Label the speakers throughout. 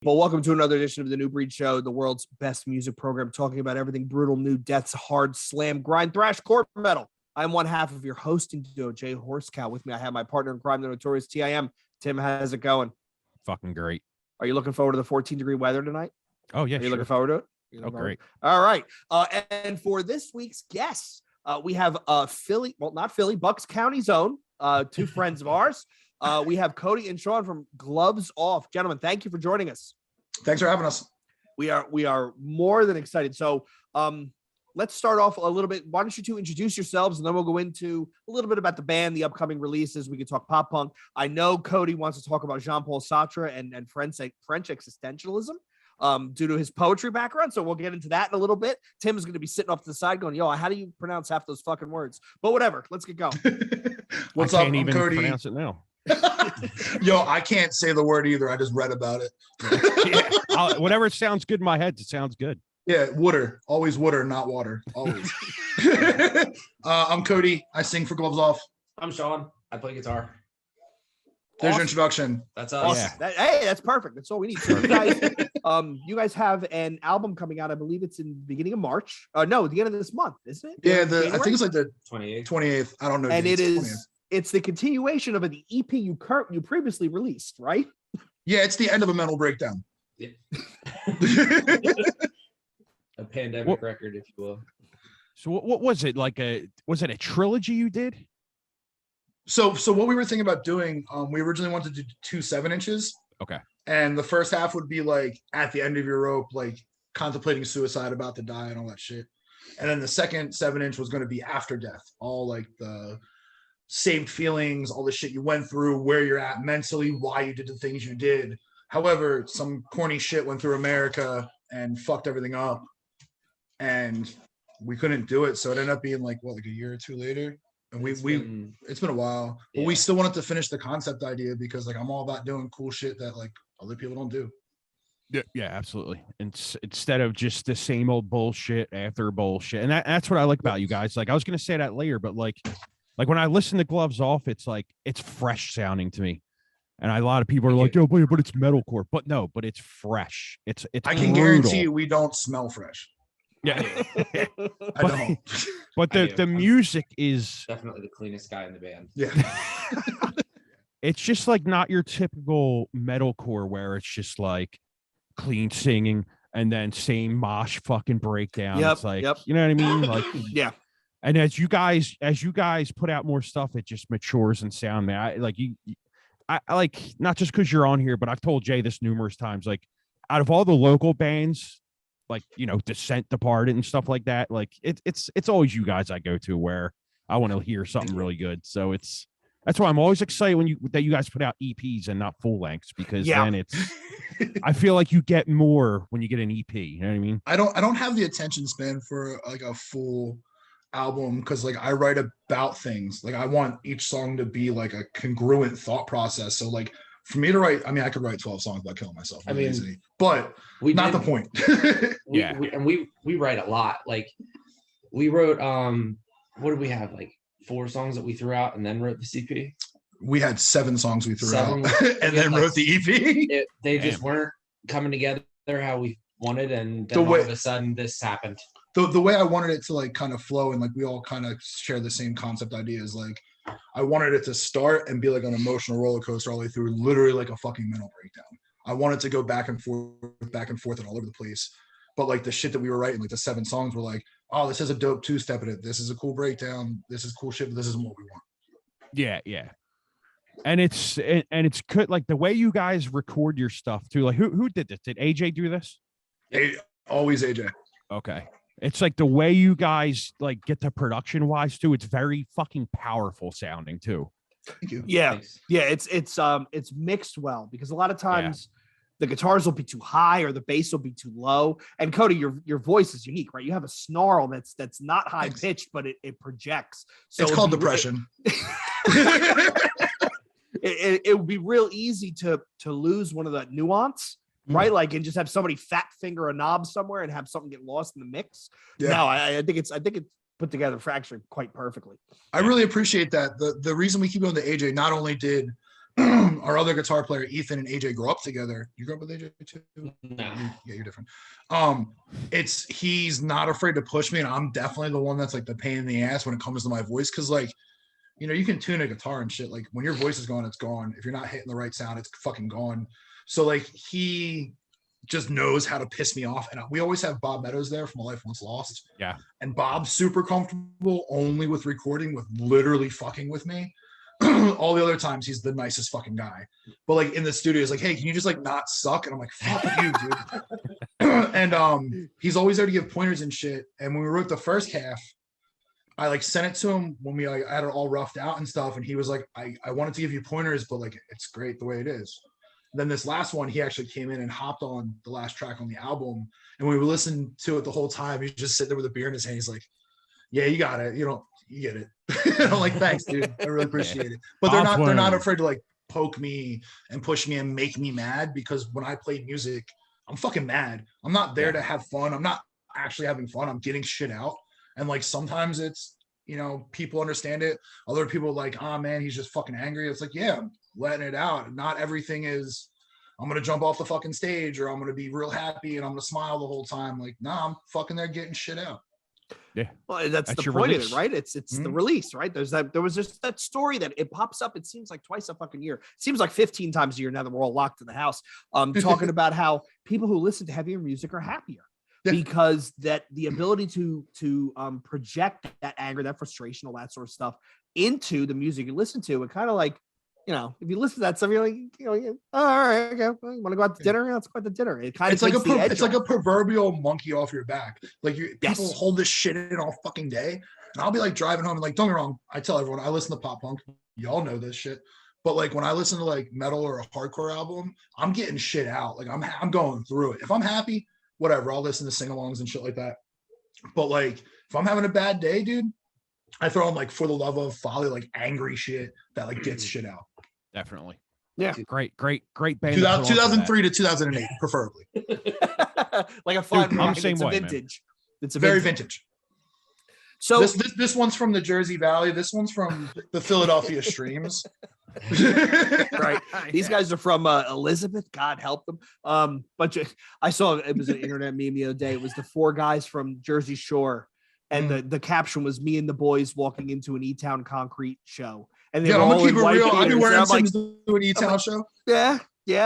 Speaker 1: Well, welcome to another edition of the New Breed Show, the world's best music program, talking about everything brutal, new, deaths, hard, slam, grind, thrash, core, metal. I'm one half of your hosting duo, Jay Horsecow. With me, I have my partner in crime, the notorious TIM. Tim, how's it going?
Speaker 2: Fucking great.
Speaker 1: Are you looking forward to the 14-degree weather tonight?
Speaker 2: Oh, yeah,
Speaker 1: Are you looking forward to it?
Speaker 2: Oh, great.
Speaker 1: All right. And for this week's guests, we have Philly, well, not Philly, Bucks County's own, two friends of ours. We have Cody and Sean from Gloves Off. Gentlemen, thank you for joining us.
Speaker 3: Thanks for having us.
Speaker 1: We are more than excited. So let's start off a little bit. Why don't you two introduce yourselves, and then we'll go into a little bit about the band, the upcoming releases. We can talk pop punk. I know Cody wants to talk about Jean-Paul Sartre and French existentialism due to his poetry background. So we'll get into that in a little bit. Tim is going to be sitting off to the side going, yo, how do you pronounce half those fucking words? But whatever, let's get going.
Speaker 3: What's
Speaker 2: I
Speaker 3: up?
Speaker 2: can't
Speaker 3: I'm
Speaker 2: even
Speaker 3: Cody.
Speaker 2: pronounce it now.
Speaker 3: Yo, I can't say the word either. I just read about it.
Speaker 2: Whatever sounds good in my head, it sounds good.
Speaker 3: Yeah, water. Always water, not water. Always. I'm Cody. I sing for Gloves Off.
Speaker 4: I'm Sean. I play guitar.
Speaker 3: There's your introduction.
Speaker 4: That's us.
Speaker 1: Awesome. Hey, that's perfect. That's all we need. So you guys have an album coming out. I believe it's in the beginning of March. No, the end of this month, isn't it?
Speaker 3: Yeah, I think it's like the
Speaker 4: 28th.
Speaker 3: I don't know.
Speaker 1: And
Speaker 3: dates.
Speaker 1: it is.
Speaker 3: 20th.
Speaker 1: It's the continuation of the EP you previously released, right?
Speaker 3: Yeah, it's the end of a mental breakdown.
Speaker 4: Yeah. A pandemic record, if you will.
Speaker 2: So what was it like? Was it a trilogy you did?
Speaker 3: So what we were thinking about doing, we originally wanted to do 2 7-inches.
Speaker 2: Okay.
Speaker 3: And the first half would be like at the end of your rope, like contemplating suicide, about to die, and all that shit. And then the second 7-inch was going to be after death, all like the saved feelings, all the shit you went through, where you're at mentally, why you did the things you did. However, some corny shit went through America and fucked everything up, and we couldn't do it. So it ended up being like a year or two later. And it's been a while, but we still wanted to finish the concept idea because like I'm all about doing cool shit that like other people don't do.
Speaker 2: Yeah, absolutely. And instead of just the same old bullshit after bullshit, and that's what I like about you guys. Like I was gonna say that later, but like when I listen to Gloves Off, it's like it's fresh sounding to me. And a lot of people are like, "Yo, but it's metalcore." But no, but it's fresh. It's.
Speaker 3: I can guarantee you, we don't smell fresh.
Speaker 2: Yeah,
Speaker 3: I don't.
Speaker 2: But the music is
Speaker 4: definitely the cleanest guy in the band.
Speaker 3: Yeah.
Speaker 2: It's just like not your typical metalcore where it's just like clean singing and then same mosh fucking breakdown.
Speaker 1: Yep,
Speaker 2: it's like, you know what I mean? Like,
Speaker 1: yeah.
Speaker 2: And as you guys put out more stuff, it just matures in sound, man. I like, not just because you're on here, but I've told Jay this numerous times. Like, out of all the local bands, like, you know, Descent Departed and stuff like that, like it's always you guys I go to where I want to hear something really good. So that's why I'm always excited that you guys put out EPs and not full lengths, because then it's I feel like you get more when you get an EP. You know what I mean?
Speaker 3: I don't have the attention span for like a full album because like I write about things. Like I want each song to be like a congruent thought process. So like for me to write, I mean, I could write 12 songs about killing myself. Really easily, but not the point.
Speaker 4: we write a lot. Like we wrote, what did we have? Like 4 songs that we threw out and then wrote the CP.
Speaker 3: We had 7 songs we threw out and then wrote the EP.
Speaker 4: They just weren't coming together how we wanted, and then all of a sudden this happened.
Speaker 3: The way I wanted it to like kind of flow and like we all kind of share the same concept ideas. Like I wanted it to start and be like an emotional roller coaster all the way through, literally like a fucking mental breakdown. I wanted to go back and forth and all over the place. But like the shit that we were writing, like the 7 songs were like, oh, this is a dope 2-step in it. This is a cool breakdown. This is cool shit, but this isn't what we want.
Speaker 2: Yeah. And it's good. Like the way you guys record your stuff too. Like who did this? Did AJ do this?
Speaker 3: Always AJ.
Speaker 2: Okay. It's like the way you guys like get the production wise too. It's very fucking powerful sounding too.
Speaker 3: Thank you.
Speaker 1: Yeah. Thanks. Yeah. It's mixed well, because a lot of times the guitars will be too high or the bass will be too low. And Cody, your voice is unique, right? You have a snarl that's not high pitched, but it projects. So
Speaker 3: it's called depression.
Speaker 1: It would be real easy to lose one of the nuance. Right, like, and just have somebody fat finger a knob somewhere and have something get lost in the mix. Yeah. No, I think it's put together for actually quite perfectly.
Speaker 3: I really appreciate that. The reason we keep going to AJ, not only did our other guitar player, Ethan and AJ, grew up together. You grew up with AJ too?
Speaker 4: No.
Speaker 3: Yeah, you're different. He's not afraid to push me, and I'm definitely the one that's like the pain in the ass when it comes to my voice, because like, you know, you can tune a guitar and shit. Like when your voice is gone, it's gone. If you're not hitting the right sound, it's fucking gone. So like he just knows how to piss me off. And we always have Bob Meadows there from A Life Once Lost.
Speaker 2: Yeah.
Speaker 3: And Bob's super comfortable only with recording, with literally fucking with me. All the other times he's the nicest fucking guy. But like in the studio, he's like, hey, can you just like not suck? And I'm like, fuck you, dude. And he's always there to give pointers and shit. And when we wrote the first half, I like sent it to him when we like had it all roughed out and stuff. And he was like, I wanted to give you pointers, but like, it's great the way it is. Then this last one, he actually came in and hopped on the last track on the album. And when we listened to it the whole time, he's just sitting there with a beer in his hand. He's like, yeah, you got it. You get it. I'm like, thanks, dude. I really appreciate it. But they're not afraid to like poke me and push me and make me mad, because when I play music, I'm fucking mad. I'm not there to have fun. I'm not actually having fun. I'm getting shit out. And like sometimes it's, you know, people understand it. Other people are like, oh man, he's just fucking angry. It's like, yeah, I'm letting it out. Not everything is, I'm going to jump off the fucking stage or I'm going to be real happy and I'm going to smile the whole time. Like, nah, I'm fucking there getting shit out.
Speaker 1: Yeah. Well, that's the point of it, right? It's the release, right? There was just that story that it pops up. It seems like twice a fucking year. It seems like 15 times a year now that we're all locked in the house. Talking about how people who listen to heavier music are happier. Yeah. Because that the ability to project that anger, that frustration, all that sort of stuff into the music you listen to, it kind of like, you know, if you listen to that stuff, you're like, you know, oh, all right, okay, well, you want to go out to dinner? Yeah, let's go out to dinner. It kind of
Speaker 3: it's like a proverbial monkey off your back. Like people hold this shit in all fucking day, and I'll be like driving home and like, don't get me wrong, I tell everyone I listen to pop punk. Y'all know this shit. But like when I listen to like metal or a hardcore album, I'm getting shit out. Like I'm going through it. If I'm happy, whatever, I'll listen to sing-alongs and shit like that. But like if I'm having a bad day, dude, I throw on like For the Love of Folly, like angry shit that like gets shit out.
Speaker 2: Definitely.
Speaker 1: Yeah.
Speaker 2: Great band.
Speaker 3: 2003 to 2008, preferably.
Speaker 1: Like a fine
Speaker 2: wine. It's a
Speaker 1: vintage.
Speaker 3: Man. It's a very vintage. So this one's from the Jersey Valley. This one's from the Philadelphia Streams.
Speaker 1: Right. These guys are from Elizabeth. God help them. I saw it was an internet meme the other day. It was the 4 guys from Jersey Shore, and the caption was me and the boys walking into an E-Town Concrete show. And they
Speaker 3: I'm gonna keep it real.
Speaker 1: I've
Speaker 3: been wearing Sims to an E-Town show.
Speaker 1: Yeah.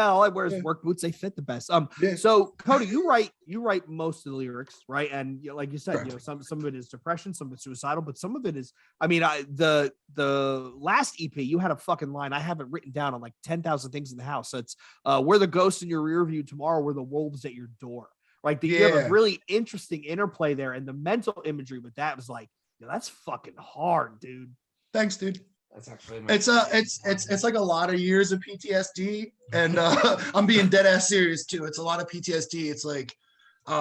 Speaker 1: All I wear is work boots. They fit the best. So Cody, you write most of the lyrics, right? And you know, like you said, Correct. You know, some of it is depression, some of it's suicidal, but some of it is. I mean, the last EP, you had a fucking line I haven't written down on like 10,000 things in the house. So it's we're the ghosts in your rear view tomorrow. We're the wolves at your door. Right? You have a really interesting interplay there, and the mental imagery with that was like, that's fucking hard, dude.
Speaker 3: Thanks, dude.
Speaker 4: That's actually
Speaker 3: it's like a lot of years of PTSD, and I'm being dead ass serious too. It's a lot of PTSD. It's like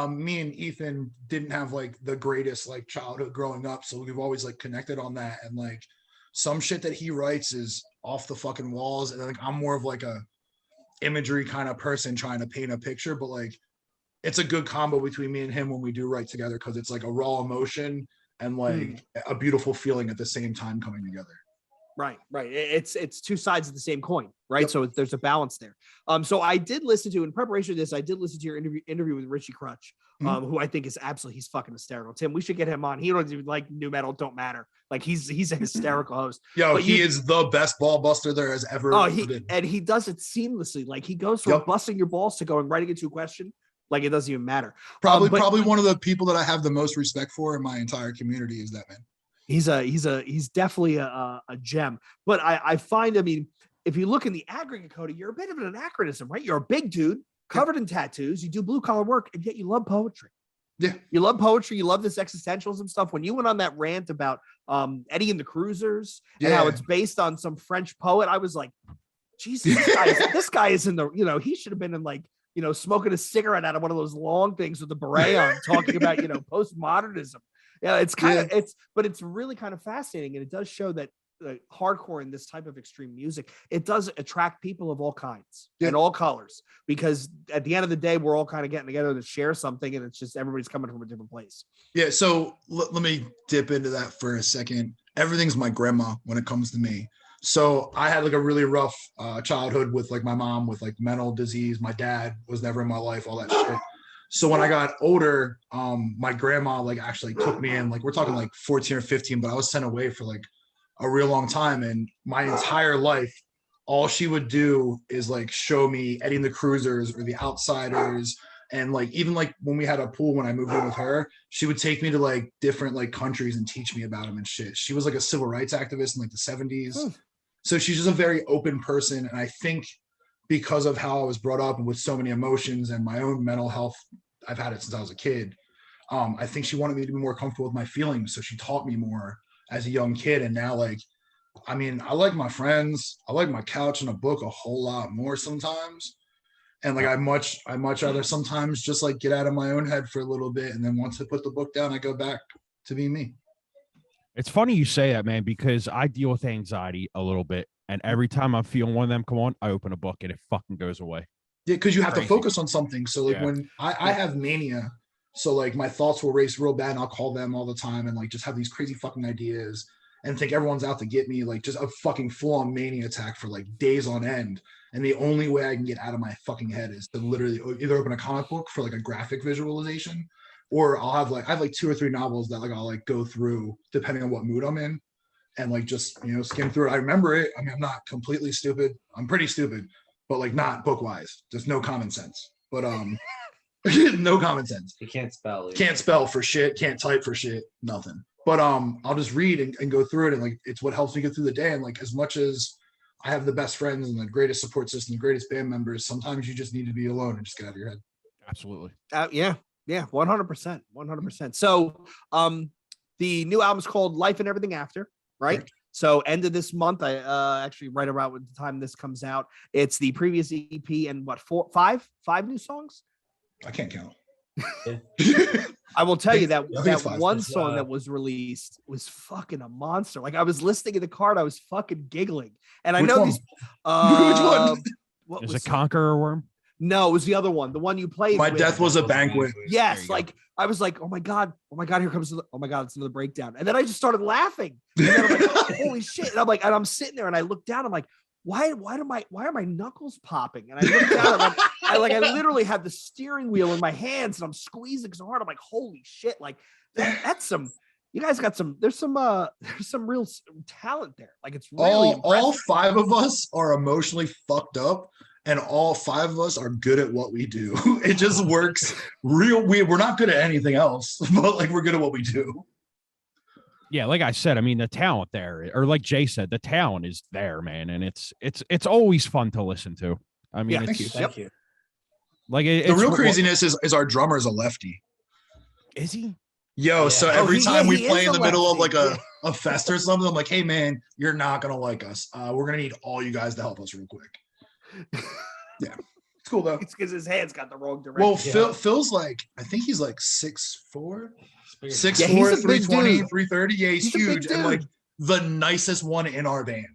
Speaker 3: me and Ethan didn't have like the greatest like childhood growing up, so we've always like connected on that. And like some shit that he writes is off the fucking walls, and like I'm more of like a imagery kind of person trying to paint a picture, but like it's a good combo between me and him when we do write together, because it's like a raw emotion and like a beautiful feeling at the same time coming together.
Speaker 1: Right. It's two sides of the same coin, right? Yep. So there's a balance there. So I did listen to, in preparation of this, I did listen to your interview with Richie Crutch, who I think is he's fucking hysterical. Tim, we should get him on. He don't even like new metal, don't matter. Like he's a hysterical host.
Speaker 3: Yo, he is the best ball buster there has ever been.
Speaker 1: And he does it seamlessly. Like he goes from busting your balls to going right into a question. Like it doesn't even matter.
Speaker 3: Probably one of the people that I have the most respect for in my entire community is that man.
Speaker 1: He's definitely a gem. But I find, I mean, if you look in the aggregate, Cody, you're a bit of an anachronism, right? You're a big dude covered in tattoos. You do blue collar work, and yet you love poetry.
Speaker 3: Yeah,
Speaker 1: you love poetry. You love this existentialism stuff. When you went on that rant about Eddie and the Cruisers and how it's based on some French poet, I was like, Jesus, this guy is in the, he should have been in like, smoking a cigarette out of one of those long things with the beret on, talking about, postmodernism. Yeah, it's but it's really kind of fascinating, and it does show that hardcore and this type of extreme music, it does attract people of all kinds and all colors, because at the end of the day, we're all kind of getting together to share something, and it's just everybody's coming from a different place.
Speaker 3: Yeah, so let me dip into that for a second. Everything's my grandma when it comes to me. So I had like a really rough childhood with like my mom with like mental disease. My dad was never in my life, all that shit. So when I got older, my grandma like actually took me in, like we're talking like 14 or 15, but I was sent away for like a real long time. And my entire life, all she would do is like show me Eddie and the Cruisers or the Outsiders. And like even like when we had a pool when I moved in with her, she would take me to like different like countries and teach me about them and shit. She was like a civil rights activist in like the 70s. So she's just a very open person. And I think because of how I was brought up and with so many emotions and my own mental health, I've had it since I was a kid. I think she wanted me to be more comfortable with my feelings. So she taught me more as a young kid. And now like, I mean, I like my friends. I like my couch and a book a whole lot more sometimes. And like I much rather sometimes just like get out of my own head for a little bit. And then once I put the book down, I go back to be me.
Speaker 2: It's funny you say that, man, because I deal with anxiety a little bit. And every time I'm feeling one of them come on, I open a book and it fucking goes away.
Speaker 3: Yeah, because you have
Speaker 2: Crazy.
Speaker 3: to focus on something. So like when I have mania, so like my thoughts will race real bad and I'll call them all the time and like just have these crazy fucking ideas and think everyone's out to get me, like just a fucking full-on mania attack for like days on end. And the only way I can get out of my fucking head is to literally either open a comic book for like a graphic visualization, or I have like 2 or 3 novels that like I'll like go through depending on what mood I'm in and like just, you know, skim through it. I remember it. I mean, I'm not completely stupid. I'm pretty stupid, but like not book wise. There's no common sense. But no common sense.
Speaker 4: You can't spell.
Speaker 3: Can't spell for shit. Can't type for shit. Nothing. But I'll just read and go through it, and like it's what helps me get through the day. And like as much as I have the best friends and the greatest support system, the greatest band members, sometimes you just need to be alone and just get out of your head.
Speaker 2: Absolutely.
Speaker 1: Yeah, 100%. So the new album's called Life and Everything After, right?
Speaker 3: Correct.
Speaker 1: So end of this month, I actually right around the time this comes out, it's the previous EP and what, five new songs?
Speaker 3: I can't count.
Speaker 4: Yeah.
Speaker 1: I will tell you that
Speaker 3: it's five.
Speaker 1: one song that was released was fucking a monster. Like I was listening in the car and I was fucking giggling. And I
Speaker 3: Which
Speaker 1: know
Speaker 3: one?
Speaker 1: these.
Speaker 3: Which one?
Speaker 2: Is it Conqueror Worm?
Speaker 1: No, it was the other one, the one you played.
Speaker 3: My
Speaker 1: with.
Speaker 3: death was a banquet.
Speaker 1: Yes, like I was like, oh my god, here comes. Oh my god, it's another breakdown. And then I just started laughing. And then I'm like, holy shit! And I'm like, and I'm sitting there and I look down. I'm like, why are my knuckles popping? And I look down and I literally had the steering wheel in my hands and I'm squeezing so hard. I'm like, holy shit! Like that's some. You guys got some. There's some real talent there. Like it's really
Speaker 3: all 5 of us are emotionally fucked up, and all 5 of us are good at what we do. It just works real weird. We're not good at anything else, but like we're good at what we do.
Speaker 2: Yeah, like I said, I mean the talent there, or like Jay said, the talent is there, man, and it's always fun to listen to. I mean,
Speaker 1: Yeah,
Speaker 3: Thank you.
Speaker 2: Like
Speaker 3: The real craziness is our drummer is a lefty.
Speaker 2: Is he?
Speaker 3: Yo,
Speaker 4: Yeah.
Speaker 3: so every time we
Speaker 1: he
Speaker 3: play
Speaker 1: is
Speaker 3: in the
Speaker 1: a
Speaker 3: middle of like
Speaker 1: lefty.
Speaker 3: a fest or something, I'm like, hey man, you're not gonna like us. We're gonna need all you guys to help us real quick. Yeah, it's cool though.
Speaker 1: It's because his hands got the wrong direction.
Speaker 3: Well, Phil's like, I think he's like 6'4", 6'4",
Speaker 1: Yeah, he's a big
Speaker 3: 320,
Speaker 1: dude.
Speaker 3: 330. Yeah, he's
Speaker 1: He's a big
Speaker 3: huge and
Speaker 1: dude.
Speaker 3: like the nicest one in our band.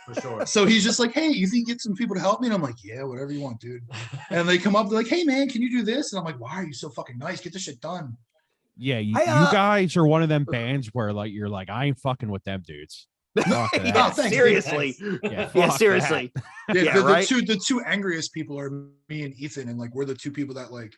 Speaker 4: For sure.
Speaker 3: So he's just like, hey, you think you get some people to help me? And I'm like, yeah, whatever you want, dude. And they come up, they're like, hey man, can you do this? And I'm like, why are you so fucking nice? Get this shit done.
Speaker 2: Yeah, you
Speaker 1: I,
Speaker 2: guys are one of them bands where like you're like, I ain't fucking with them dudes. Fuck that.
Speaker 1: Yeah,
Speaker 3: thanks,
Speaker 1: seriously.
Speaker 2: Yeah,
Speaker 1: Yeah,
Speaker 2: fuck
Speaker 1: seriously.
Speaker 3: Yeah,
Speaker 1: Yeah,
Speaker 3: the
Speaker 1: right?
Speaker 3: two angriest people are me and Ethan, and like we're the 2 people that like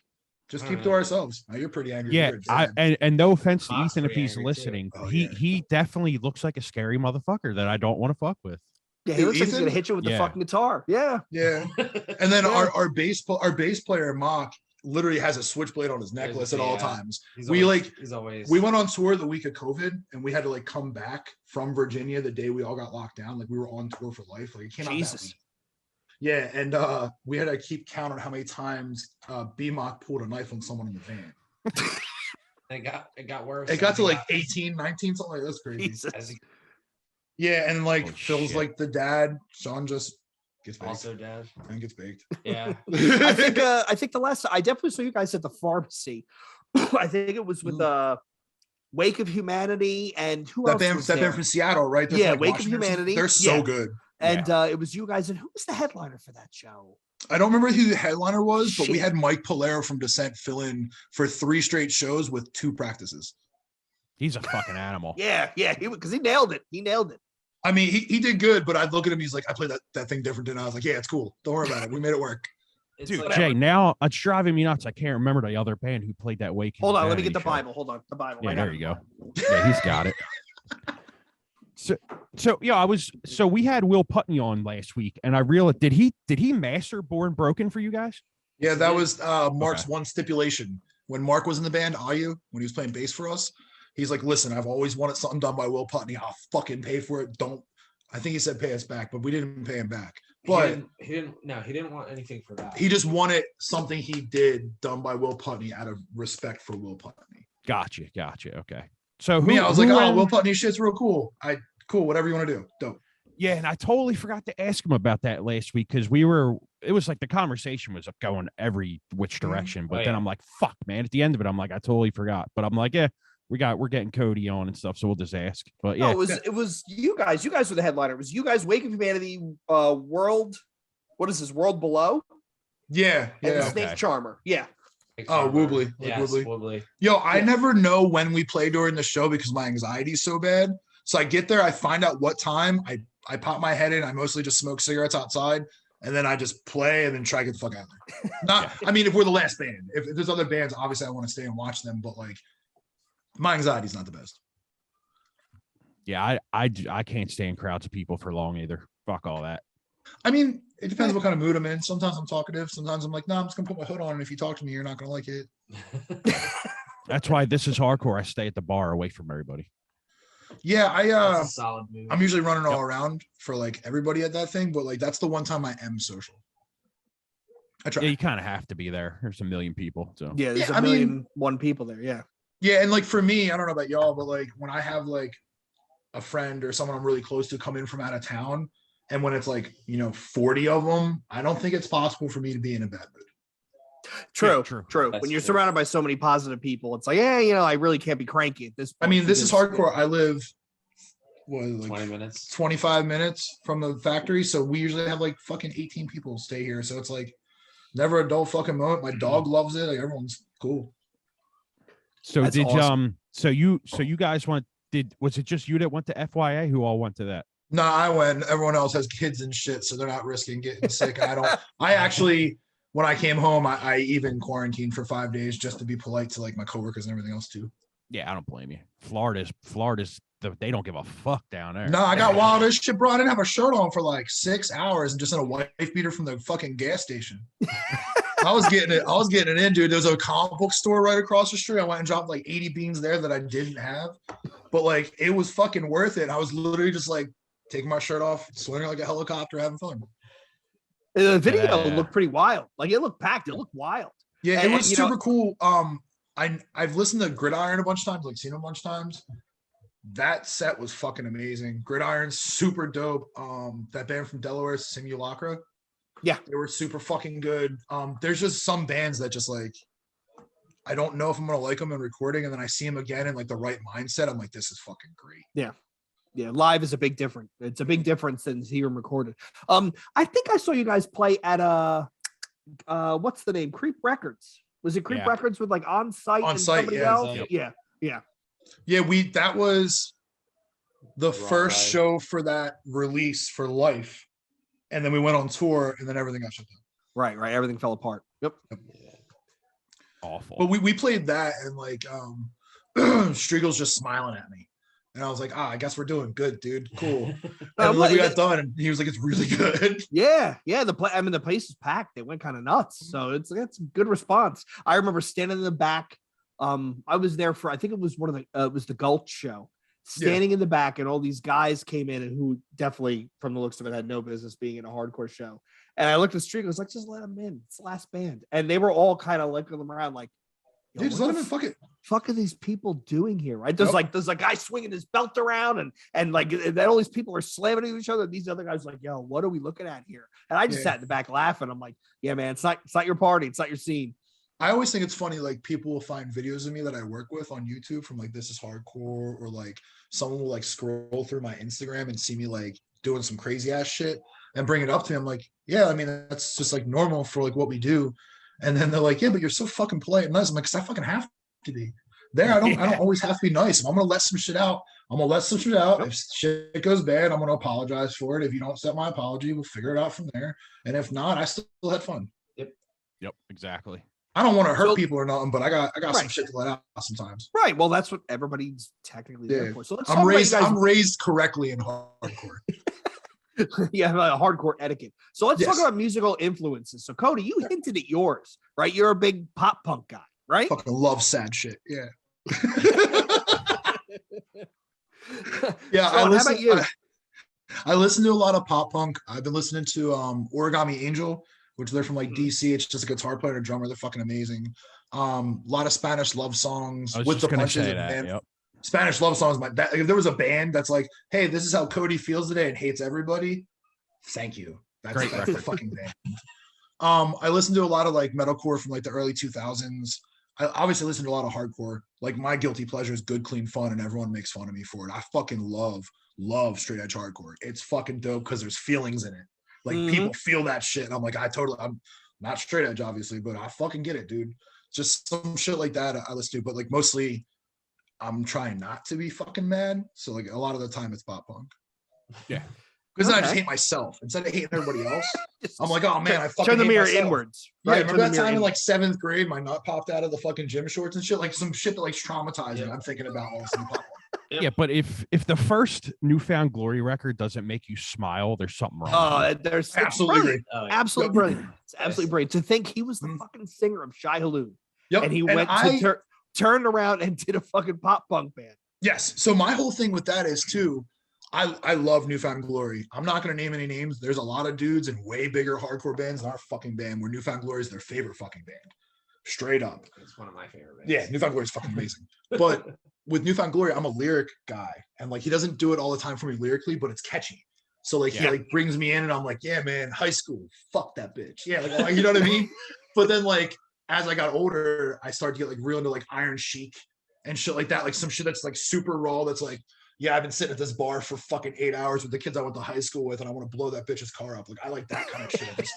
Speaker 3: just keep to ourselves. Now you're pretty angry.
Speaker 2: Yeah,
Speaker 3: You're dead.
Speaker 2: and no offense to
Speaker 4: Moss
Speaker 2: Ethan if
Speaker 4: pretty
Speaker 2: he's
Speaker 4: angry, too.
Speaker 2: listening,
Speaker 3: Oh,
Speaker 2: he
Speaker 3: yeah.
Speaker 2: he definitely looks like a scary motherfucker that I don't want to fuck with.
Speaker 1: Yeah, he looks like he's
Speaker 3: Ethan?
Speaker 1: gonna hit you with the
Speaker 2: Yeah.
Speaker 1: fucking guitar. Yeah.
Speaker 3: Yeah. And then
Speaker 1: Yeah.
Speaker 3: our bass player Mock literally has a switchblade on his necklace at all
Speaker 4: Yeah.
Speaker 3: times.
Speaker 4: He's
Speaker 3: We
Speaker 4: always
Speaker 3: we went on tour the week of COVID and we had to like come back from Virginia the day we all got locked down. Like we were on tour for life. Like it came out that
Speaker 1: Jesus.
Speaker 3: week. Yeah, and we had to keep count on how many times B-Mock pulled a knife on someone in the van.
Speaker 4: it got worse.
Speaker 3: It got to like 18, 19, something like that. That's crazy.
Speaker 1: Jesus.
Speaker 4: as he
Speaker 3: Yeah, and like
Speaker 2: Oh,
Speaker 3: Phil's
Speaker 2: shit.
Speaker 3: like the dad. Sean just gets baked
Speaker 4: also dead.
Speaker 3: and gets baked.
Speaker 4: Yeah.
Speaker 1: I think the last I definitely saw you guys at the pharmacy. I think it was with Wake of Humanity and who
Speaker 3: that
Speaker 1: else
Speaker 3: band
Speaker 1: was
Speaker 3: that
Speaker 1: there?
Speaker 3: band from Seattle, right? They're
Speaker 1: Yeah,
Speaker 3: from, like,
Speaker 1: Wake of
Speaker 3: Washington or something.
Speaker 1: Humanity.
Speaker 3: They're so
Speaker 1: Yeah.
Speaker 3: good.
Speaker 1: And it was you guys, and who was the headliner for that show?
Speaker 3: I don't remember who the headliner was, but we
Speaker 1: Shit.
Speaker 3: had Mike Polero from Descent fill in for 3 straight shows with 2 practices.
Speaker 2: He's a fucking animal.
Speaker 1: Yeah, because he nailed it. He nailed it.
Speaker 3: I mean, he did good, but I'd look at him. He's like, I played that thing different than I was like, yeah, it's cool. Don't worry about it. We made it work.
Speaker 4: It's
Speaker 2: Dude,
Speaker 4: like-
Speaker 2: Jay, now it's driving me nuts. I can't remember the other band who played that Wake.
Speaker 1: Hold on, let me get the
Speaker 2: show.
Speaker 1: Bible. Hold on, the Bible.
Speaker 2: Yeah,
Speaker 1: I got
Speaker 2: there
Speaker 1: it.
Speaker 2: you go. Yeah, he's got it. So yeah, so we had Will Putney on last week, and I realized did he master Born Broken for you guys?
Speaker 3: Yeah, that was Mark's
Speaker 2: Okay.
Speaker 3: one stipulation. When Mark was in the band, Ayu, when he was playing bass for us, he's like, listen, I've always wanted something done by Will Putney. I'll fucking pay for it. I think he said pay us back, but we didn't pay him back. But
Speaker 4: he didn't want anything for that.
Speaker 3: he just wanted something he did done by Will Putney out of respect for Will Putney.
Speaker 2: Gotcha. Okay. So
Speaker 3: Me, I was like,
Speaker 2: ran-
Speaker 3: Will Putney shit's real cool. Cool, whatever you want to do. Dope.
Speaker 2: Yeah, and I totally forgot to ask him about that last week because it was like the conversation was going every which direction. But
Speaker 4: Oh,
Speaker 2: then
Speaker 4: yeah.
Speaker 2: I'm like, fuck, man. At the end of it, I'm like, I totally forgot. But I'm like, yeah, we're getting Cody on and stuff, so we'll just ask. But yeah,
Speaker 1: No, it was you guys. You guys were the headliner. It was you guys, Wake of Humanity, World. What is this? World Below
Speaker 3: Yeah,
Speaker 1: and the
Speaker 3: yeah.
Speaker 1: Snake
Speaker 2: Okay.
Speaker 1: Charmer. Yeah.
Speaker 3: Oh, Woobly. Like
Speaker 4: Yes,
Speaker 3: Woobly.
Speaker 4: Woobly.
Speaker 3: Yo, I
Speaker 1: Yeah.
Speaker 3: never know when we play during the show because my anxiety is so bad. So I get there, I find out what time, I pop my head in, I mostly just smoke cigarettes outside, and then I just play and then try to get the fuck out of there. Not, I mean, if we're the last band, if there's other bands, obviously I want to stay and watch them, but like my anxiety is not the best.
Speaker 2: yeah, I can't stand crowds of people for long either. Fuck all that.
Speaker 3: I mean, it depends what kind of mood I'm in. Sometimes I'm talkative. Sometimes I'm like, no, I'm just gonna put my hood on, and if you talk to me, you're not gonna like it.
Speaker 2: That's why this is hardcore. I stay at the bar away from everybody.
Speaker 3: Yeah,
Speaker 4: That's a solid move.
Speaker 3: I'm usually running all around for like everybody at that thing, but like that's the one time I am social. I try.
Speaker 2: Yeah, you kind of have to be there. There's a million people. So
Speaker 1: Yeah. There's
Speaker 3: Yeah,
Speaker 1: a
Speaker 3: I mean-
Speaker 1: million one people there. Yeah.
Speaker 3: Yeah, and like for me, I don't know about y'all, but like when I have like a friend or someone I'm really close to come in from out of town, and when it's like 40 of them, I don't think it's possible for me to be in a bad mood.
Speaker 1: True.
Speaker 2: true.
Speaker 1: True.
Speaker 4: That's
Speaker 1: When you're
Speaker 4: true.
Speaker 1: surrounded by so many positive people, it's like, yeah, I really can't be cranky at this point.
Speaker 3: I mean, this is
Speaker 1: because-
Speaker 3: hardcore. I live like
Speaker 4: 20 minutes.
Speaker 3: 25 minutes from the factory, so we usually have like fucking 18 people stay here. So it's like never a dull fucking moment. My dog loves it. Like everyone's cool.
Speaker 2: So
Speaker 1: That's
Speaker 2: did
Speaker 1: awesome.
Speaker 2: so you guys was it just you that went to FYA? Who all went to that?
Speaker 3: No, I went. Everyone else has kids and shit, so they're not risking getting sick. And I don't. I actually, when I came home, I even quarantined for 5 days just to be polite to like my coworkers and everything else too.
Speaker 2: Yeah, I don't blame you. Florida's they don't give a fuck down there.
Speaker 3: No, I got wild as shit, bro. I didn't have a shirt on for like 6 hours and just in a wife beater from the fucking gas station. I was getting it in, dude. There's a comic book store right across the street. I went and dropped like 80 beans there that I didn't have, but like it was fucking worth it. I was literally just like taking my shirt off, swinging like a helicopter, having fun.
Speaker 1: The video
Speaker 2: Yeah.
Speaker 1: looked pretty wild. Like it looked packed. It looked wild.
Speaker 3: Yeah, it
Speaker 1: And,
Speaker 3: was
Speaker 1: you know-
Speaker 3: super cool. I've listened to Gridiron a bunch of times, like seen them a bunch of times. That set was fucking amazing. Gridiron's super dope. That band from Delaware, Simulacra.
Speaker 1: Yeah.
Speaker 3: They were super fucking good. There's just some bands that just like I don't know if I'm gonna like them in recording, and then I see them again in like the right mindset. I'm like, this is fucking great.
Speaker 1: Yeah, live is a big difference. It's a big difference than hearing recorded. I think I saw you guys play at what's the name? Creep Records. Was it Creep
Speaker 2: Yeah.
Speaker 1: Records with like on site
Speaker 3: On
Speaker 1: and
Speaker 3: Site,
Speaker 1: somebody
Speaker 3: yeah,
Speaker 1: else?
Speaker 4: Yep.
Speaker 1: Yeah.
Speaker 3: Yeah, that was the
Speaker 4: Raw
Speaker 3: first
Speaker 4: Live.
Speaker 3: show for that release for Life, and then we went on tour, and then everything got shut down.
Speaker 1: Right. Everything fell apart. Yep.
Speaker 2: Awful.
Speaker 3: But we played that, and like Striegel's just smiling at me, and I was like, I guess we're doing good, dude. Cool. And then, like, we got done, and he was like, it's really good.
Speaker 1: Yeah. The place is packed. They went kind of nuts. So it's a good response. I remember standing in the back. I was there for, I think it was one of the it was the Gulch show. Standing in the back, and all these guys came in, and who definitely, from the looks of it, had no business being in a hardcore show. And I looked at Streak, I was like, just let them in. It's the last band. And they were all kind of looking them around like, yo,
Speaker 3: Dude, just
Speaker 1: what
Speaker 3: let
Speaker 1: the
Speaker 3: him in. Fuck it.
Speaker 1: fuck are these people doing here? Right? There's
Speaker 3: Yep.
Speaker 1: a guy swinging his belt around, and like then all these people are slamming into each other. And these other guys are like, yo, what are we looking at here? And I just
Speaker 3: Yeah.
Speaker 1: sat in the back laughing. I'm like, yeah, man, it's not your party. It's not your scene.
Speaker 3: I always think it's funny, like people will find videos of me that I work with on YouTube from like This Is Hardcore, or like someone will like scroll through my Instagram and see me like doing some crazy ass shit and bring it up to me. I'm like, yeah, I mean, that's just like normal for like what we do. And then they're like, yeah, but you're so fucking polite and nice. I'm like, 'cause I fucking have to be. there. I don't always have to be nice. If I'm gonna let some shit out, I'm gonna let some shit out. If shit goes bad, I'm gonna apologize for it. If you don't accept my apology, we'll figure it out from there. And if not, I still had fun.
Speaker 2: Yep, exactly.
Speaker 3: I don't want to hurt people or nothing, but I got some shit to let out sometimes.
Speaker 1: Right. Well, that's what everybody's technically there for. So let's
Speaker 3: I'm raised correctly in hardcore.
Speaker 1: Yeah, a hardcore etiquette. So let's talk about musical influences. So Cody, you hinted at yours, right? You're a big pop punk guy, right?
Speaker 3: Fucking love sad shit. Yeah. Yeah.
Speaker 1: Sean, how about you?
Speaker 3: I listen to a lot of pop punk. I've been listening to Origami Angel, which they're from like DC. It's just a guitar player and a drummer. They're fucking amazing. A lot of Spanish love songs with the punches. Spanish love songs. If there was a band that's like, hey, this is how Cody feels today and hates everybody, thank you. That's the fucking band. I listen to a lot of like metalcore from like the early 2000s. I obviously listen to a lot of hardcore. Like my guilty pleasure is Good Clean Fun, and everyone makes fun of me for it. I fucking love straight edge hardcore. It's fucking dope because there's feelings in it. Like people feel that shit. And I'm like, I'm not straight edge, obviously, but I fucking get it, dude. Just some shit like that I listen to, but like mostly I'm trying not to be fucking mad. So like a lot of the time it's pop punk.
Speaker 2: Yeah.
Speaker 3: Because then I just hate myself. Instead of hating everybody else, I'm like, oh man, I fucking
Speaker 1: turn the mirror
Speaker 3: myself.
Speaker 1: inwards.
Speaker 3: Right. Yeah, remember that time in like 7th grade, my nut popped out of the fucking gym shorts and shit, like some shit that like traumatized me. I'm thinking about all this pop punk.
Speaker 2: Yeah, but if the first Newfound Glory record doesn't make you smile, there's something wrong.
Speaker 1: Oh, there's
Speaker 3: absolutely
Speaker 1: absolutely brilliant. It's absolutely brilliant to think he was the fucking singer of Shai Hulud.
Speaker 3: Yep.
Speaker 1: And he went to turned around and did a fucking pop punk band.
Speaker 3: Yes. So my whole thing with that is too, I love Newfound Glory. I'm not going to name any names. There's a lot of dudes in way bigger hardcore bands than our fucking band where Newfound Glory is their favorite fucking band. Straight up.
Speaker 4: It's one of my favorite bands.
Speaker 3: Yeah, Newfound Glory is fucking amazing. But with Newfound Glory, I'm a lyric guy. And like he doesn't do it all the time for me lyrically, but it's catchy. So like he like brings me in and I'm like, yeah, man, high school, fuck that bitch. Yeah, like you know what I mean? But then like as I got older, I started to get like real into like Iron Chic and shit like that. Like some shit that's like super raw. That's like, yeah, I've been sitting at this bar for fucking 8 hours with the kids I went to high school with, and I want to blow that bitch's car up. Like I like that kind of shit.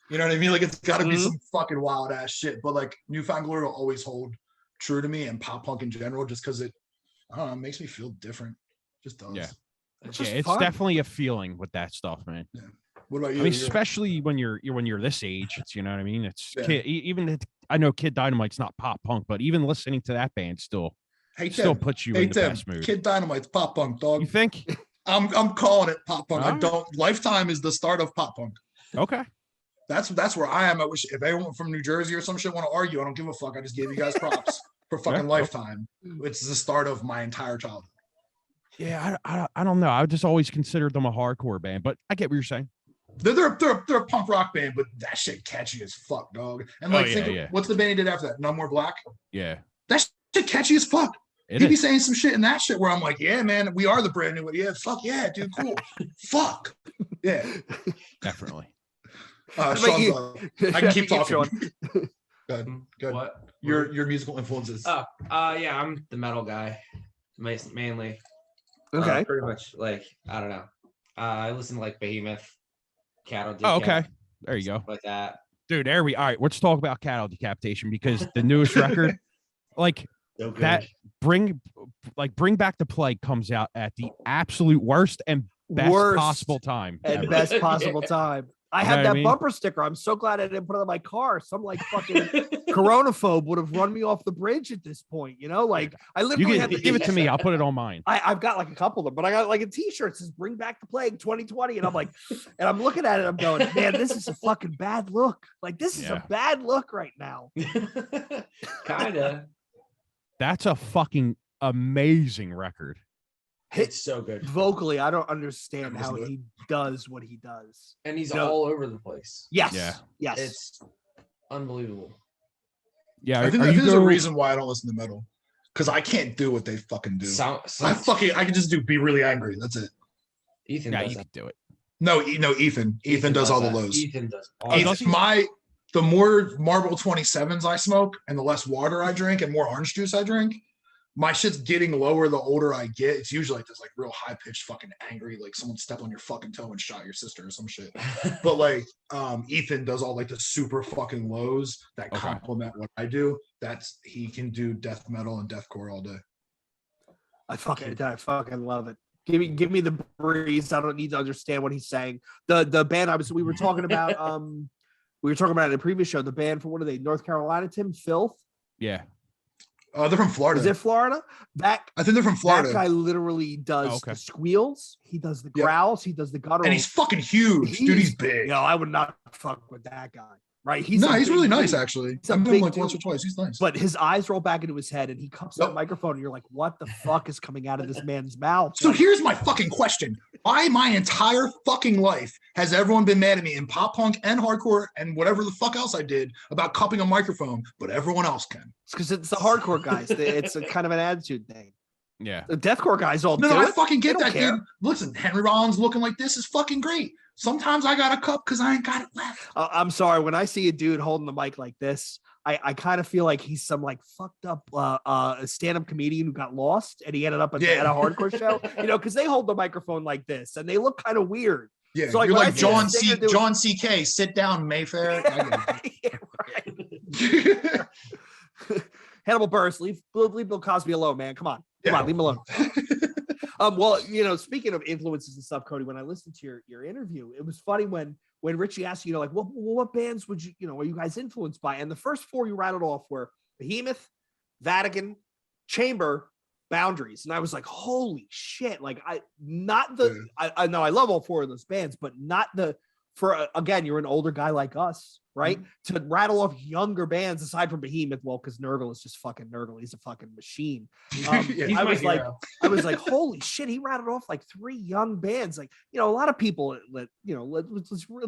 Speaker 3: You know what I mean? Like it's got to be some fucking wild ass shit. But like Newfound Glory will always hold true to me, and pop punk in general, just because it, I don't know, it makes me feel different. Just does.
Speaker 2: Yeah,
Speaker 1: It's
Speaker 2: definitely a feeling with that stuff, man.
Speaker 3: Yeah. What about you?
Speaker 2: I mean, especially when you're this age, it's, you know what I mean? It's I know Kid Dynamite's not pop punk, but even listening to that band still puts you in the best mood.
Speaker 3: Kid Dynamite's pop punk, dog.
Speaker 2: You think?
Speaker 3: I'm calling it pop punk.
Speaker 2: All
Speaker 3: I don't. Lifetime is the start of pop punk.
Speaker 2: Okay.
Speaker 3: That's where I am. I wish if anyone from New Jersey or some shit want to argue, I don't give a fuck. I just gave you guys props for fucking Lifetime. It's the start of my entire childhood.
Speaker 2: Yeah, I don't know. I just always considered them a hardcore band, but I get what you're saying.
Speaker 3: They're a punk rock band, but that shit catchy as fuck, dog. And like, what's the band he did after that? No More Black.
Speaker 2: Yeah,
Speaker 3: that shit catchy as fuck. He be saying some shit in that shit where I'm like, yeah, man, we are the brand new one. Yeah, fuck yeah, dude, cool. Fuck yeah,
Speaker 2: definitely.
Speaker 3: Sean's, I can keep talking. Good.
Speaker 4: What?
Speaker 3: Your musical influences?
Speaker 4: Yeah, I'm the metal guy, mainly.
Speaker 1: Okay.
Speaker 4: Pretty much, like, I don't know. I listen to like Behemoth, Cattle.
Speaker 2: Oh, okay. There you go.
Speaker 4: Like that.
Speaker 2: Dude, all right, let's talk about Cattle Decapitation, because the newest record, like that, Bring Back the Plague comes out at the absolute worst and best possible time.
Speaker 1: And best possible time. I had that bumper sticker. I'm so glad I didn't put it on my car. Some like fucking coronaphobe would have run me off the bridge at this point. You know, like I literally had to
Speaker 2: give it to me. I'll put it on mine.
Speaker 1: I've got like a couple of them, but I got like a t-shirt that says "Bring Back the Plague 2020," and I'm like, and I'm looking at it. I'm going, man, this is a fucking bad look. Like this is a bad look right now.
Speaker 4: Kinda.
Speaker 2: That's a fucking amazing record.
Speaker 4: It's so good.
Speaker 1: Vocally, I don't understand how he does what he does.
Speaker 4: And he's all over the place.
Speaker 1: Yes.
Speaker 2: Yeah.
Speaker 1: Yes.
Speaker 4: It's unbelievable.
Speaker 3: Yeah. I think there's a reason why I don't listen to metal. Because I can't do what they fucking do. I can just be really angry. That's it.
Speaker 4: Ethan
Speaker 2: you can do it.
Speaker 3: No, Ethan. Ethan does all the lows.
Speaker 4: Ethan does.
Speaker 3: The more Marlboro 27s I smoke and the less water I drink and more orange juice I drink, my shit's getting lower the older I get. It's usually like this like real high pitched fucking angry, like someone stepped on your fucking toe and shot your sister or some shit. But like Ethan does all like the super fucking lows that complement what I do. He can do death metal and deathcore all day.
Speaker 1: I fucking love it. Give me the breeze. I don't need to understand what he's saying. The band we were talking about in a previous show, the band from what are they, North Carolina, Tim? Filth?
Speaker 2: Yeah.
Speaker 3: They're from Florida.
Speaker 1: Is it Florida? I think
Speaker 3: they're from Florida.
Speaker 1: That guy literally does the squeals. He does the growls. He does the gutturals.
Speaker 3: And he's fucking huge. Dude, he's big.
Speaker 1: Yo, I would not fuck with that guy. Right?
Speaker 3: He's really nice, actually. I've met him like once or twice. He's nice.
Speaker 1: But his eyes roll back into his head and he cups that microphone and you're like, what the fuck is coming out of this man's mouth?
Speaker 3: So here's my fucking question. Why my entire fucking life has everyone been mad at me in pop punk and hardcore and whatever the fuck else I did about cupping a microphone, but everyone else can?
Speaker 1: It's because it's the hardcore guys. It's a kind of an attitude thing.
Speaker 2: Yeah.
Speaker 1: The deathcore guys all
Speaker 3: I fucking get that, dude. Listen, Henry Rollins looking like this is fucking great. Sometimes I got a cup because I ain't got it left.
Speaker 1: I'm sorry. When I see a dude holding the mic like this, I kind of feel like he's some like fucked up stand-up comedian who got lost and he ended up at a hardcore show, because they hold the microphone like this and they look kind of weird.
Speaker 3: Yeah, so you're like John CK, sit down, Mayfair.
Speaker 1: Hannibal Buress, leave Bill Cosby alone, man. Come on, leave him alone. Well, speaking of influences and stuff, Cody, when I listened to your interview, it was funny when Richie asked you, like, what bands would you, are you guys influenced by? And the first four you rattled off were Behemoth, Vatican, Chamber, Boundaries. And I was like, holy shit. Like, I know I love all four of those bands, but not again, you're an older guy like us, right? Mm-hmm. To rattle off younger bands aside from Behemoth, well, because Nurgle is just fucking Nurgle. He's a fucking machine. I was like, holy shit, he rattled off like three young bands. Like, a lot of people let's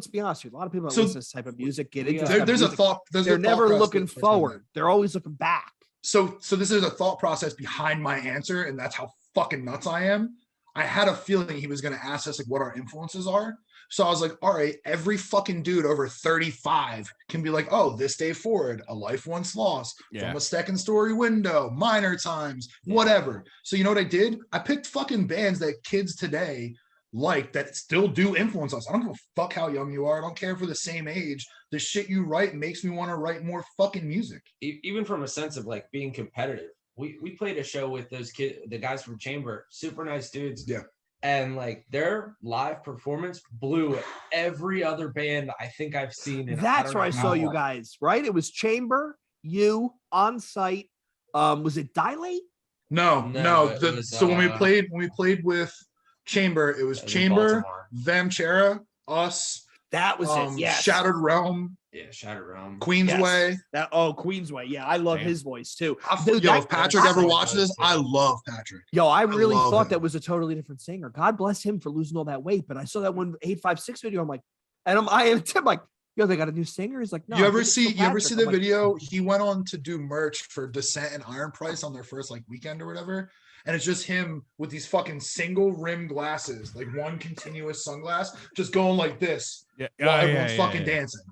Speaker 1: be honest here. A lot of people that listen to this type of music get into
Speaker 3: there's a thought.
Speaker 1: They're never looking forward. They're always looking back.
Speaker 3: So this is a thought process behind my answer, and that's how fucking nuts I am. I had a feeling he was going to ask us like what our influences are. So I was like, all right, every fucking dude over 35 can be like, oh, This Day Forward, A Life Once Lost, From a Second Story Window, Minor Times, whatever. So you know what I did? I picked fucking bands that kids today like that still do influence us. I don't give a fuck how young you are. I don't care if we're the same age. The shit you write makes me want to write more fucking music.
Speaker 4: Even from a sense of like being competitive. We played a show with those kids, the guys from Chamber, super nice dudes.
Speaker 3: Yeah.
Speaker 4: And like their live performance blew every other band I think I've seen.
Speaker 1: That's where I saw you guys, right? It was Chamber, you on site. Was it Dilate?
Speaker 3: No. So when we played with Chamber, it was Chamber, Vamchera, us.
Speaker 1: That was it. Yeah.
Speaker 3: Shattered Realm.
Speaker 4: Yeah, Shattered Realm.
Speaker 3: Queensway.
Speaker 1: Yes. Queensway. Yeah, I love his voice too.
Speaker 3: If Patrick ever watches this, I love Patrick.
Speaker 1: I really thought that was a totally different singer. God bless him for losing all that weight. But I saw that one 856 video. I'm like, I am Tim like, they got a new singer. He's like, no.
Speaker 3: You ever see the video? He went on to do merch for Descent and Iron Price on their first like weekend or whatever. And it's just him with these fucking single rim glasses, like one continuous sunglass, just going like this. While everyone's fucking dancing.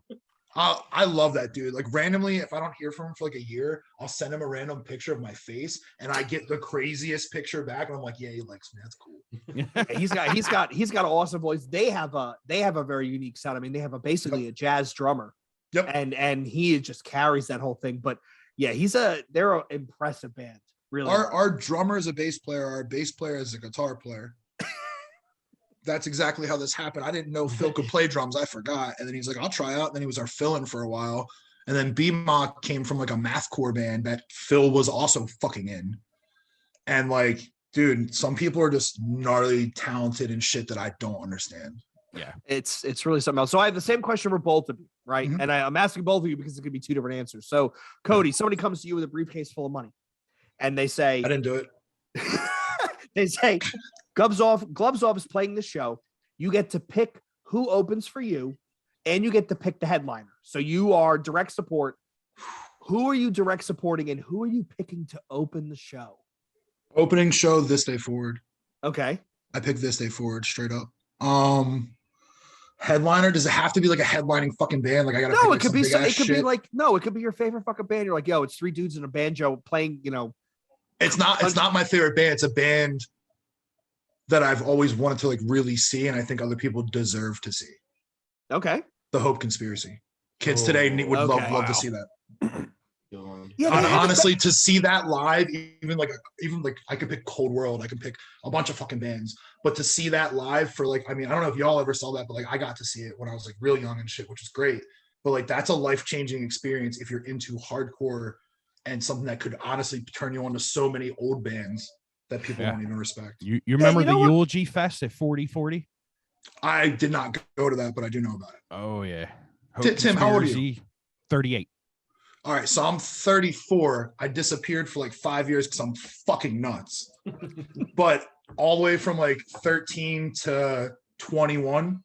Speaker 3: I love that dude. Like randomly, if I don't hear from him for like a year, I'll send him a random picture of my face, and I get the craziest picture back, and I'm like, yeah, he likes me. That's cool.
Speaker 1: he's got an awesome voice. They have a very unique sound. I mean, they have basically a jazz drummer.
Speaker 3: Yep.
Speaker 1: And he just carries that whole thing. But yeah, they're an impressive band. Really.
Speaker 3: Our drummer is a bass player. Our bass player is a guitar player. That's exactly how this happened. I didn't know Phil could play drums. I forgot. And then he's like, I'll try out. And then he was our fill-in for a while. And then B-Mock came from like a mathcore band that Phil was also fucking in. And like, dude, some people are just gnarly talented and shit that I don't understand.
Speaker 1: Yeah. It's really something else. So I have the same question for both of you, right? Mm-hmm. And I'm asking both of you because it could be two different answers. So Cody, somebody comes to you with a briefcase full of money and they say,
Speaker 3: I didn't do it.
Speaker 1: They say, Gloves off is playing the show. You get to pick who opens for you, and you get to pick the headliner. So you are direct support. Who are you direct supporting, and who are you picking to open the show?
Speaker 3: Opening show, This Day Forward.
Speaker 1: Okay.
Speaker 3: I picked This Day Forward straight up. Headliner, does it have to be like a headlining fucking band? Like I gotta
Speaker 1: no, it could be like, no, it could be your favorite fucking band. You're like, yo, it's three dudes in a banjo playing,
Speaker 3: It's not my favorite band. It's a band that I've always wanted to like really see, and I think other people deserve to see.
Speaker 1: Okay.
Speaker 3: The Hope Conspiracy. Kids today would love to see that.
Speaker 1: Yeah,
Speaker 3: Honestly, to see that live, even like I could pick Cold World, I could pick a bunch of fucking bands, but to see that live for like, I mean, I don't know if y'all ever saw that, but like I got to see it when I was like real young and shit, which was great. But like that's a life-changing experience if you're into hardcore and something that could honestly turn you on to so many old bands that people don't even respect.
Speaker 2: You remember the Eulogy Fest at 4040?
Speaker 3: I did not go to that, but I do know about it.
Speaker 2: Oh yeah.
Speaker 3: Tim, how old are you?
Speaker 2: 38.
Speaker 3: All right, so I'm 34. I disappeared for like 5 years because I'm fucking nuts. But all the way from like 13 to 21,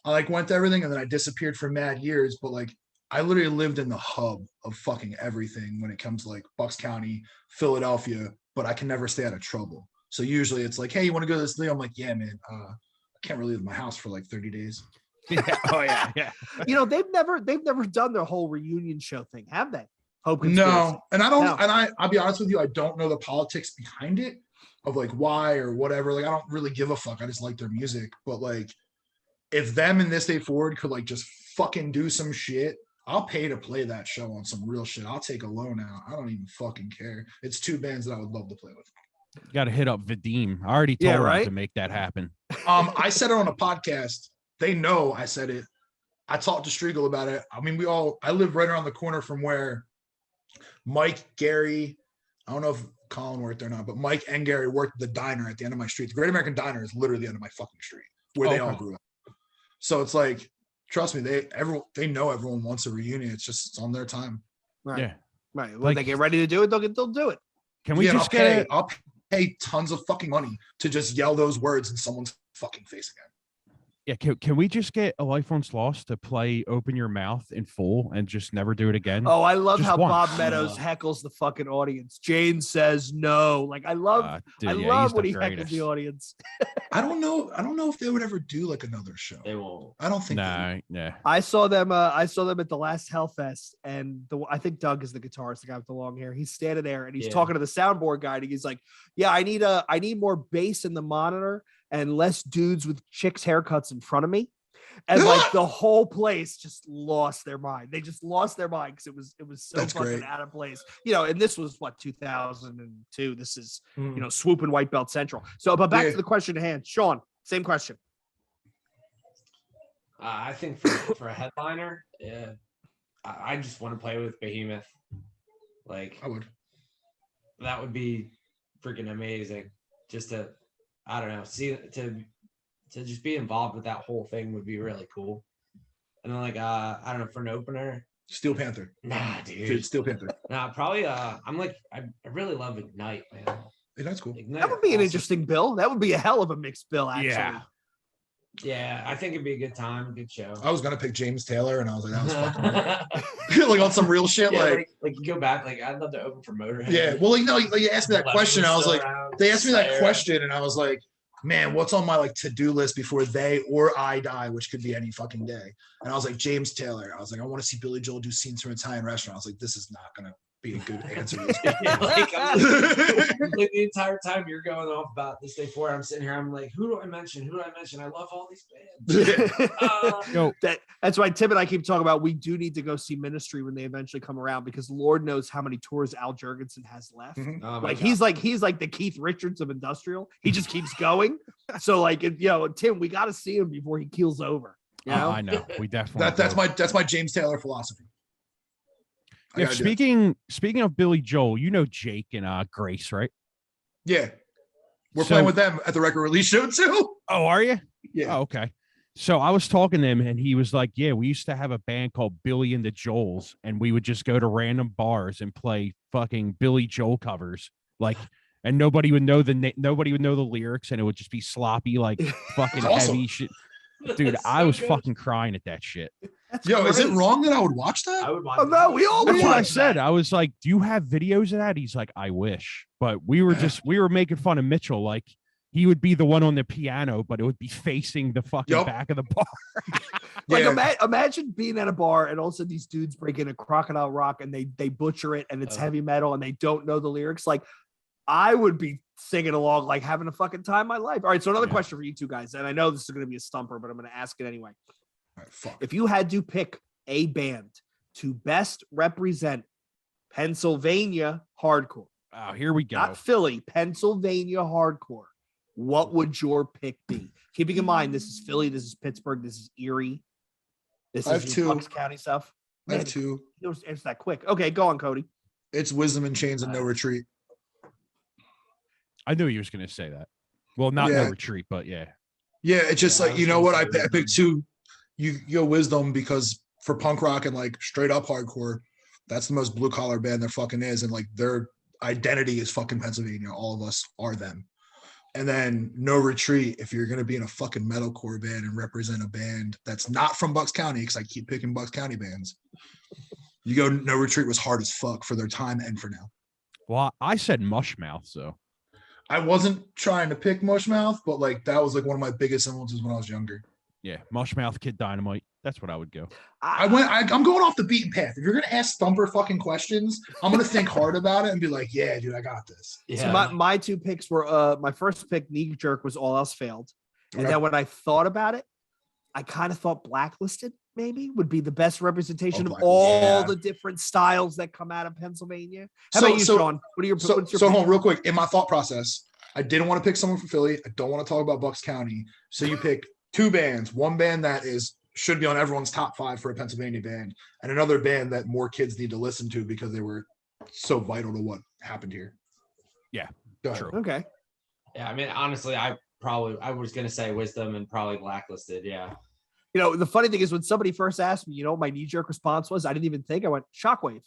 Speaker 3: I like went to everything, and then I disappeared for mad years. But like I literally lived in the hub of fucking everything when it comes to like Bucks County, Philadelphia, but I can never stay out of trouble. So usually it's like, hey, you want to go to this thing? I'm like, yeah, man. I can't really leave my house for like 30 days.
Speaker 2: Yeah. Oh yeah.
Speaker 1: You know, they've never done their whole reunion show thing, have they? Hope Conspiracy.
Speaker 3: No, and I don't. No. And I'll be honest with you, I don't know the politics behind it of like why or whatever. Like I don't really give a fuck. I just like their music. But like, if them and This Day Forward could like just fucking do some shit, I'll pay to play that show on some real shit. I'll take a loan out. I don't even fucking care. It's two bands that I would love to play with.
Speaker 2: You got to hit up Vadim. I already told him to make that happen.
Speaker 3: I said it on a podcast. They know I said it. I talked to Striegel about it. I mean, I live right around the corner from where Mike, Gary, I don't know if Colin worked there or not, but Mike and Gary worked at the diner at the end of my street. The Great American Diner is literally the end of my fucking street where they all grew up. So it's like, trust me, they know everyone wants a reunion. It's on their time.
Speaker 1: Right.
Speaker 2: Yeah.
Speaker 1: Right. When they get ready to do it, they'll do it.
Speaker 2: Can we just get
Speaker 3: I'll pay tons of fucking money to just yell those words in someone's fucking face again.
Speaker 2: Yeah, can we just get A Life Once Lost to play Open Your Mouth in full and just never do it again?
Speaker 1: Oh, I love how Bob Meadows heckles the fucking audience. Jane says no. Like I love when he heckles the audience.
Speaker 3: I don't know if they would ever do like another show.
Speaker 4: They won't.
Speaker 3: I don't think.
Speaker 2: Yeah.
Speaker 1: I saw them at the last Hellfest, and I think Doug is the guitarist, the guy with the long hair. He's standing there and he's talking to the soundboard guy, and he's like, "Yeah, I need more bass in the monitor and less dudes with chicks' haircuts in front of me." And like the whole place just lost their mind. They just lost their mind because it was so
Speaker 3: That's
Speaker 1: fucking
Speaker 3: great.
Speaker 1: out of place. You know, and this was 2002. This is swooping white belt central. So, but back to the question at hand, Sean. Same question.
Speaker 4: I think for a headliner, I just want to play with Behemoth. Like
Speaker 3: I would.
Speaker 4: That would be freaking amazing. Just to, I don't know, to just be involved with that whole thing would be really cool. And then like I don't know, for an opener,
Speaker 3: Steel Panther.
Speaker 4: Nah, dude.
Speaker 3: Steel Panther.
Speaker 4: Nah, probably I'm like I really love Ignite, man.
Speaker 3: Ignite's cool.
Speaker 4: Ignite
Speaker 1: That would be an interesting bill. That would be a hell of a mixed bill, actually.
Speaker 4: Yeah, I think it'd be a good time, good show.
Speaker 3: I was gonna pick James Taylor, and I was like, that was fucking like on some real shit.
Speaker 4: Yeah, like you go back, like I'd love to open for Motorhead.
Speaker 3: Yeah, well, like you asked me that question. I was like, they asked me that question, and I was like, man, what's on my like to-do list before they or I die, which could be any fucking day. And I was like, James Taylor. I was like, I want to see Billy Joel do Scenes from an Italian Restaurant. I was like, this is not gonna be a good answer.
Speaker 4: Like the entire time you're going off about This Day Forward, I'm sitting here, I'm like, who do I mention? I love all these bands.
Speaker 1: That's why Tim and I keep talking about we do need to go see Ministry when they eventually come around, because Lord knows how many tours Al Jurgensen has left.
Speaker 3: Mm-hmm.
Speaker 4: Oh
Speaker 1: like he's like the Keith Richards of industrial. He just keeps going. So like, Tim, we got to see him before he keels over. You know?
Speaker 2: I know. We definitely
Speaker 3: that's my James Taylor philosophy.
Speaker 2: Yeah, speaking of Billy Joel, you know Jake and Grace, right?
Speaker 3: Yeah. We're playing with them at the record release show too.
Speaker 2: Oh, are you?
Speaker 3: Yeah.
Speaker 2: Oh, okay. So I was talking to him and he was like, yeah, we used to have a band called Billy and the Joels, and we would just go to random bars and play fucking Billy Joel covers. Like, and nobody would know the lyrics, and it would just be sloppy, like fucking heavy shit. Dude, I was fucking crying at that shit.
Speaker 3: Yo, is it wrong that I would watch that?
Speaker 4: I would watch.
Speaker 1: Oh no, we all
Speaker 2: That's what I
Speaker 1: watch
Speaker 2: said. I was like, "Do you have videos of that?" He's like, "I wish," but we were making fun of Mitchell. Like he would be the one on the piano, but it would be facing the fucking back of the bar.
Speaker 1: Like imagine being at a bar and all of a sudden these dudes break in a Crocodile Rock and they butcher it and it's heavy metal and they don't know the lyrics. Like I would be singing along like having a fucking time of my life. All right, so another
Speaker 2: Yeah.
Speaker 1: question for you two guys, and I know this is going to be a stumper, but I'm going to ask it anyway.
Speaker 3: All right, fuck.
Speaker 1: If you had to pick a band to best represent Pennsylvania hardcore,
Speaker 2: Oh, here we go.
Speaker 1: not Philly, Pennsylvania hardcore, what would your pick be? Keeping in mind, this is Philly, this is Pittsburgh, this is Erie, this
Speaker 3: I have
Speaker 1: is
Speaker 3: two.
Speaker 1: Bucks County stuff.
Speaker 3: I have two.
Speaker 1: It's that quick. Okay, go on, Cody.
Speaker 3: It's Wisdom in Chains and No Retreat.
Speaker 2: I knew he was going to say that. Well, not
Speaker 3: Yeah.
Speaker 2: No Retreat, but yeah.
Speaker 3: Yeah, it's just
Speaker 4: Yeah, I
Speaker 3: like,
Speaker 4: was
Speaker 3: you know
Speaker 4: gonna
Speaker 3: what?
Speaker 4: say
Speaker 3: I
Speaker 4: Wisdom.
Speaker 3: picked two. You go Wisdom because for punk rock and like straight up hardcore, that's the most blue collar band there fucking is. And like their identity is fucking Pennsylvania. All of us are them. And then No Retreat, if you're going to be in a fucking metalcore band and represent a band that's not from Bucks County, because I keep picking Bucks County bands, you go No Retreat was hard as fuck for their time and for now.
Speaker 2: Well, I said Mushmouth, so.
Speaker 3: I wasn't trying to pick Mushmouth, but like that was like one of my biggest influences when I was younger.
Speaker 2: Yeah, Mushmouth, Kid Dynamite. That's what I would go.
Speaker 3: I'm going off the beaten path. If you're gonna ask Thumper fucking questions, I'm gonna think hard about it and be like, yeah, dude, I got this.
Speaker 1: So my two picks were my first pick, Knee Jerk, was All Else Failed. And
Speaker 3: Okay.
Speaker 1: then when I thought about it, I kind of thought Blacklisted maybe would be the best representation of all
Speaker 4: Yeah.
Speaker 1: the different styles that come out of Pennsylvania. How
Speaker 3: So-
Speaker 1: about you,
Speaker 3: so-
Speaker 1: Sean? What are your
Speaker 3: So,
Speaker 1: what's your
Speaker 3: so
Speaker 1: pick?
Speaker 3: hold on real quick. In my thought process, I didn't want to pick someone from Philly. I don't want to talk about Bucks County. So you pick two bands, one band that should be on everyone's top 5 for a Pennsylvania band, and another band that more kids need to listen to because they were so vital to what happened here.
Speaker 2: Yeah,
Speaker 3: Go ahead.
Speaker 2: true.
Speaker 1: Okay.
Speaker 4: Yeah, I mean, honestly, I was gonna say Wisdom and probably Blacklisted. Yeah.
Speaker 1: You know, the funny thing is when somebody first asked me, you know, what my knee-jerk response was, I didn't even think. I went, Shockwave.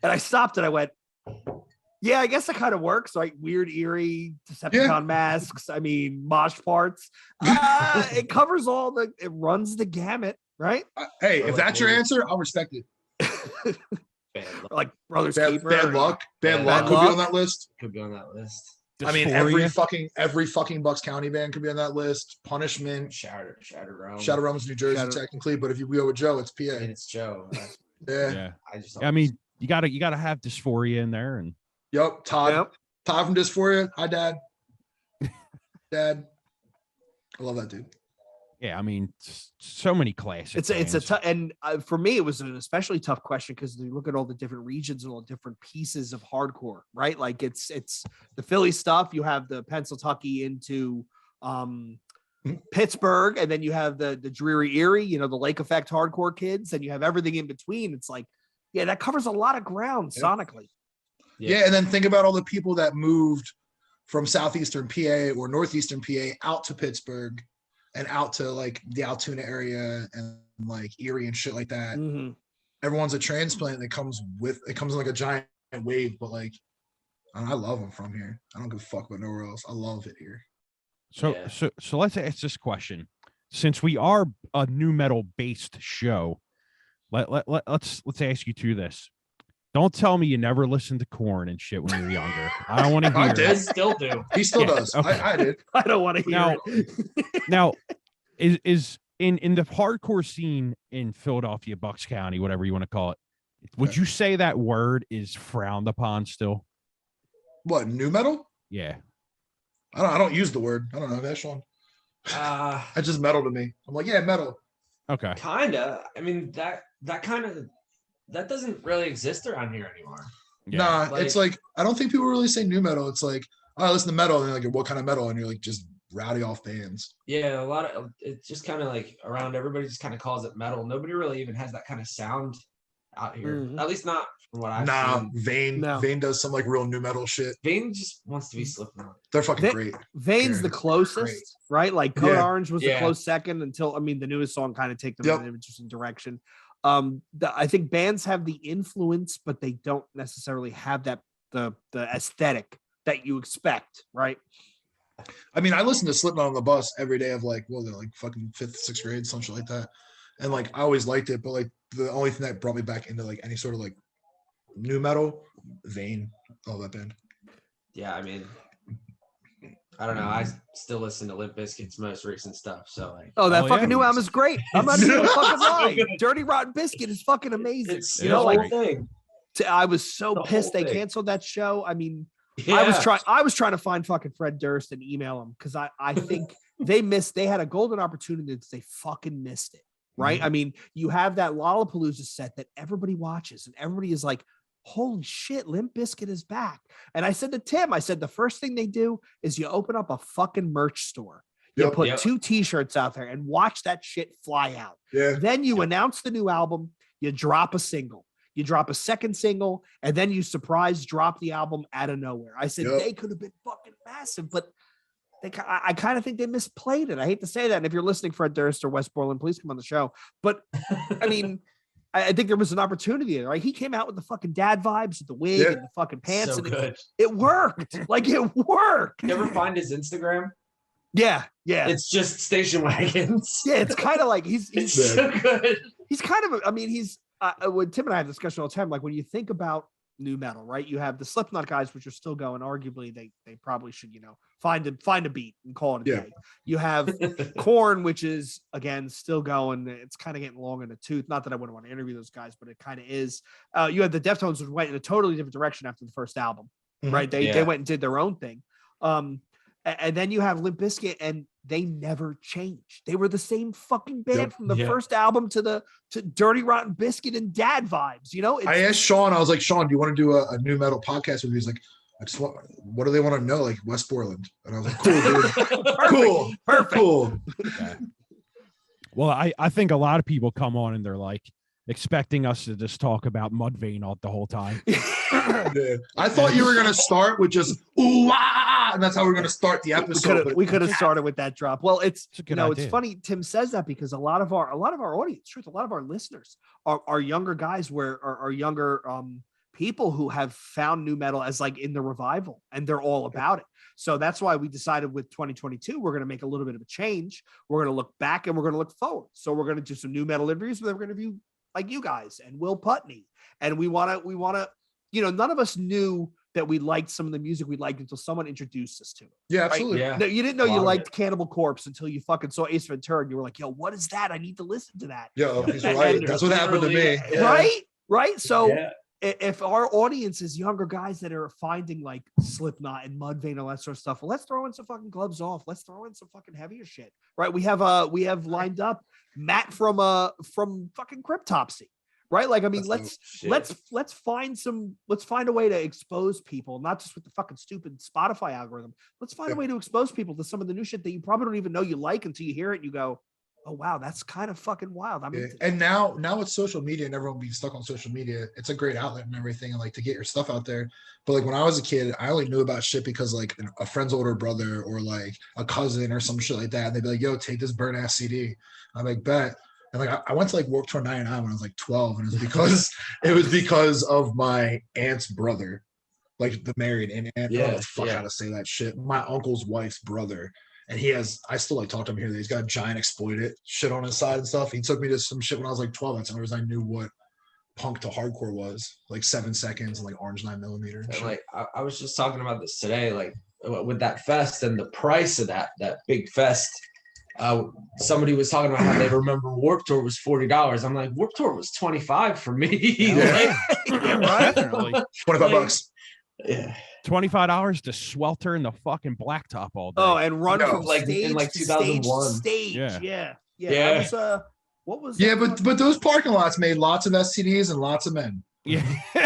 Speaker 1: And I stopped and I went, yeah, I guess that kind of works, right? Weird, eerie, Decepticon masks. I mean, mosh parts. It covers it runs the gamut, right?
Speaker 3: Hey, if that's your answer, I'll respect it.
Speaker 4: Bad luck.
Speaker 1: Like Brothers
Speaker 3: Bad,
Speaker 1: Keeper.
Speaker 3: bad luck. Bad
Speaker 4: Bad
Speaker 3: luck could be
Speaker 1: luck.
Speaker 3: on that list.
Speaker 4: Could be on that list.
Speaker 3: I mean,
Speaker 2: Dysphoria.
Speaker 3: every fucking Bucks County band could be on that list. Punishment,
Speaker 4: Shattered Realm.
Speaker 3: Shadow Realms, New Jersey,
Speaker 1: Shadow-
Speaker 3: technically, but if you go with Joe, it's
Speaker 4: I mean,
Speaker 3: PA.
Speaker 4: it's Joe.
Speaker 3: Yeah.
Speaker 2: Yeah.
Speaker 4: I just.
Speaker 2: I mean, you gotta have Dysphoria in there, and
Speaker 3: Yep. Todd.
Speaker 1: Yep.
Speaker 3: Todd from Dysphoria. Hi, Dad. Dad. I love that dude.
Speaker 2: yeah, I mean, so many classics.
Speaker 1: It's a tough, and for me, it was an especially tough question because you look at all the different regions and all the different pieces of hardcore, right? Like it's the Philly stuff. You have the Pennsylvania into Pittsburgh, and then you have the dreary Erie, you know, the Lake Effect hardcore kids, and you have everything in between. It's like, yeah, that covers a lot of ground
Speaker 3: Yep.
Speaker 1: sonically.
Speaker 3: Yeah. And then think about all the people that moved from southeastern PA or northeastern PA out to Pittsburgh and out to like the Altoona area and like Erie and shit like that.
Speaker 1: Mhm.
Speaker 3: Everyone's a transplant that comes in like a giant wave, but like I love them from here. I don't give a fuck about nowhere else. I love it here.
Speaker 2: So
Speaker 4: Yeah.
Speaker 2: so let's ask this question. Since we are a new metal based show, let's ask you two this. Don't tell me you never listened to Korn and shit when you were younger. I don't want to hear
Speaker 3: I
Speaker 2: it.
Speaker 3: did.
Speaker 4: I still do.
Speaker 3: He still
Speaker 2: Yeah,
Speaker 3: does.
Speaker 2: okay.
Speaker 3: I did.
Speaker 1: I don't want to hear
Speaker 2: Now-
Speaker 1: it.
Speaker 2: Now, is in the hardcore scene in Philadelphia, Bucks County, whatever you want to call it, would you say that word is frowned upon still?
Speaker 3: What, new metal?
Speaker 2: Yeah.
Speaker 3: I don't use the word. I don't know. That's Sean.
Speaker 4: Uh,
Speaker 3: That's just metal to me. I'm like, yeah, metal.
Speaker 2: Okay.
Speaker 4: kinda. I mean, that kind of that doesn't really exist around here anymore.
Speaker 2: Yeah.
Speaker 3: Nah,
Speaker 4: like-
Speaker 3: it's like I don't think people really say new metal. It's like, oh, I listen to metal, and they're like, what kind of metal? And you're like, just rowdy off bands.
Speaker 4: Yeah, a lot of it's just kind of like around everybody just kind of calls it metal. Nobody really even has that kind of sound out here.
Speaker 1: Mhm.
Speaker 4: At least not from what I've
Speaker 3: Nah,
Speaker 4: seen.
Speaker 3: Vane.
Speaker 1: No.
Speaker 3: Vane does some like real new metal shit.
Speaker 4: Vane just wants to be Slipknot.
Speaker 3: They're fucking
Speaker 1: They-
Speaker 3: great.
Speaker 1: Vane's
Speaker 3: Yeah,
Speaker 1: the
Speaker 3: great.
Speaker 1: closest, right? Like Code
Speaker 3: Yeah.
Speaker 1: Orange was a
Speaker 4: Yeah.
Speaker 1: close second until, I mean, the newest song kind of take them
Speaker 3: Yep.
Speaker 1: in an interesting direction. I think bands have the influence, but they don't necessarily have that the aesthetic that you expect, right?
Speaker 3: I mean, I listen to Slipknot on the bus every day of like, well, they're like fucking 5th, 6th grade, some shit like that. And like, I always liked it, but like the only thing that brought me back into like any sort of like new metal, Vane, all that band.
Speaker 4: Yeah, I mean, I don't know. I still listen to Limp Bizkit's most recent stuff. So like,
Speaker 1: Oh, that
Speaker 2: Oh,
Speaker 1: fucking
Speaker 2: yeah.
Speaker 1: new album is great. I'm not even gonna fucking
Speaker 4: So
Speaker 1: lie.
Speaker 4: good.
Speaker 1: Dirty Rotten Biscuit is fucking amazing.
Speaker 4: it's
Speaker 1: You
Speaker 2: Yeah,
Speaker 1: know,
Speaker 4: the
Speaker 1: like
Speaker 4: whole thing.
Speaker 1: I was so
Speaker 4: The whole
Speaker 1: pissed they
Speaker 4: thing.
Speaker 1: canceled that show. I mean, I was trying to find fucking Fred Durst and email him because I think they had a golden opportunity that they fucking missed it. Right.
Speaker 3: Mm-hmm.
Speaker 1: I mean, you have that Lollapalooza set that everybody watches and everybody is like, holy shit, Limp Bizkit is back. And I said to Tim, I said, the first thing they do is you open up a fucking merch store. You put 2 t-shirts out there and watch that shit fly out.
Speaker 3: Yeah.
Speaker 1: Then you announce the new album, you drop a single, you drop a second single, and then you surprise drop the album out of nowhere. I said they could have been fucking massive, but I kind of think they misplayed it. I hate to say that. And if you're listening, Fred Durst or Wes Borland, please come on the show. But I mean, I think there was an opportunity there, right? He came out with the fucking dad vibes, with the wig and the fucking pants,
Speaker 4: so
Speaker 1: and it worked. Like it worked.
Speaker 4: You ever find his Instagram?
Speaker 1: Yeah.
Speaker 4: It's just station wagons.
Speaker 1: Yeah, it's kind of like he's
Speaker 4: so good.
Speaker 1: He's kind of, I mean, he's when Tim and I have a discussion all the time, like when you think about new metal, right? You have the Slipknot guys, which are still going. Arguably, they probably should, find a beat and call it a day. You have Korn, which is again still going. It's kind of getting long in the tooth. Not that I wouldn't want to interview those guys, but it kind of is. You have the Deftones, which went in a totally different direction after the first album, right? They went and did their own thing. And then you have Limp Bizkit, and they never changed. They were the same fucking band from the first album to Dirty Rotten Biscuit and Dad vibes. I
Speaker 3: asked Sean, I was like, Sean, do you want to do a new metal podcast with me? He's like, what do they want to know? Like West Borland. And I was like, cool, dude.
Speaker 1: Perfect.
Speaker 3: Cool.
Speaker 2: Yeah. Well, I think a lot of people come on and they're like expecting us to just talk about Mudvayne all the whole time.
Speaker 3: Yeah. I thought you were going to start with just, ooh, ah, and that's how we're going to start the episode.
Speaker 1: We could have started with that drop. Well, it's
Speaker 2: idea.
Speaker 1: It's funny Tim says that because a lot of our audience, a lot of our listeners are younger guys are younger people who have found new metal as like in the revival, and they're all about it. So that's why we decided with 2022 we're going to make a little bit of a change. We're going to look back and we're going to look forward. So we're going to do some new metal interviews, but then we're going to do like you guys and Will Putney, and we want to none of us knew that we liked some of the music we liked until someone introduced us to it.
Speaker 3: Yeah, absolutely.
Speaker 1: Right?
Speaker 4: Yeah.
Speaker 1: No, you didn't know you liked Cannibal Corpse until you fucking saw Ace Ventura, and you were like, "Yo, what is that? I need to listen to that."
Speaker 3: Yeah, he's right. That's what happened to me.
Speaker 1: Yeah. Right. So if our audience is younger guys that are finding like Slipknot and Mudvayne and all that sort of stuff, well, let's throw in some fucking Gloves Off. Let's throw in some fucking heavier shit. Right? We have lined up Matt from fucking Cryptopsy. Right. Like, I mean, let's find a way to expose people, not just with the fucking stupid Spotify algorithm. Let's find a way to expose people to some of the new shit that you probably don't even know you like until you hear it and you go, oh, wow, that's kind of fucking wild.
Speaker 3: And now with social media and everyone being stuck on social media, it's a great outlet and everything, and like to get your stuff out there. But like when I was a kid, I only knew about shit because like a friend's older brother or like a cousin or some shit like that. And they'd be like, yo, take this burnt ass CD. I'm like, bet. And like I went to like Warped Tour 99 when I was like 12, and it was because of my aunt's brother, like the married aunt. I don't know the fuck how to say that shit. My uncle's wife's brother, and I still like talk to him here. He's got a giant exploited shit on his side and stuff. He took me to some shit when I was like 12. That's the only reason I knew what punk to hardcore was, like 7 seconds and like Orange 9mm.
Speaker 4: And like I was just talking about this today, like with that fest and the price of that big fest. Somebody was talking about how they remember Warped Tour was $40. I'm like, Warped Tour was $25 for me.
Speaker 3: Yeah.
Speaker 1: Right?
Speaker 3: $25.
Speaker 4: Yeah.
Speaker 2: $25 to swelter in the fucking blacktop all day.
Speaker 1: Oh, and run from
Speaker 4: like
Speaker 1: stage
Speaker 4: in like
Speaker 1: to
Speaker 4: 2001.
Speaker 1: stage.
Speaker 2: Yeah.
Speaker 1: Yeah. That was, what was
Speaker 3: Yeah,
Speaker 1: that?
Speaker 3: but those parking lots made lots of STDs and lots of men.
Speaker 2: Yeah.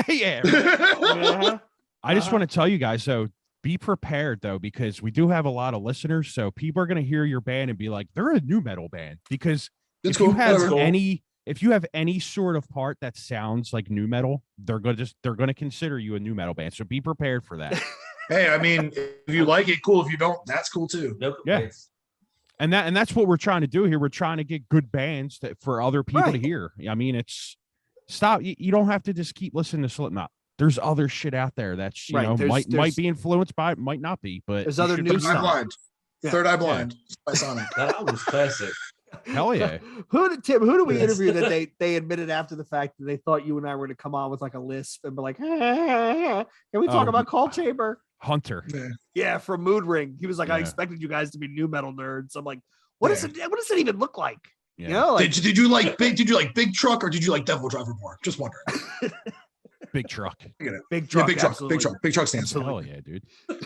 Speaker 2: Yeah.
Speaker 1: Uh-huh.
Speaker 2: I just want to tell you guys, so be prepared though, because we do have a lot of listeners. So people are going to hear your band and be like, they're a new metal band. Because if you have any sort of part that sounds like new metal, they're going to consider you a new metal band. So be prepared for that.
Speaker 3: Hey, I mean, if you like it, cool. If you don't, that's cool too.
Speaker 4: No complaints.
Speaker 2: And that's what we're trying to do here. We're trying to get good bands for other people to hear. I mean, you don't have to just keep listening to Slipknot. There's other shit out there that's might be influenced by it, might not be, but
Speaker 1: there's other new stuff.
Speaker 3: Third Eye Blind by Sonic.
Speaker 4: That was classic.
Speaker 2: Hell yeah.
Speaker 1: Who did we interview that they admitted after the fact that they thought you and I were going to come on with like a lisp and be like, can we talk about Call Chamber?
Speaker 2: Hunter.
Speaker 1: Yeah, from Mood Ring. He was like, I expected you guys to be new metal nerds. I'm like, what does it even look like?
Speaker 2: Yeah.
Speaker 1: You know, like,
Speaker 3: did you like Big Truck or did you like Devil Driver more? Just wondering.
Speaker 2: Big truck.
Speaker 1: Big truck,
Speaker 3: big truck stands.
Speaker 2: Hell yeah, dude.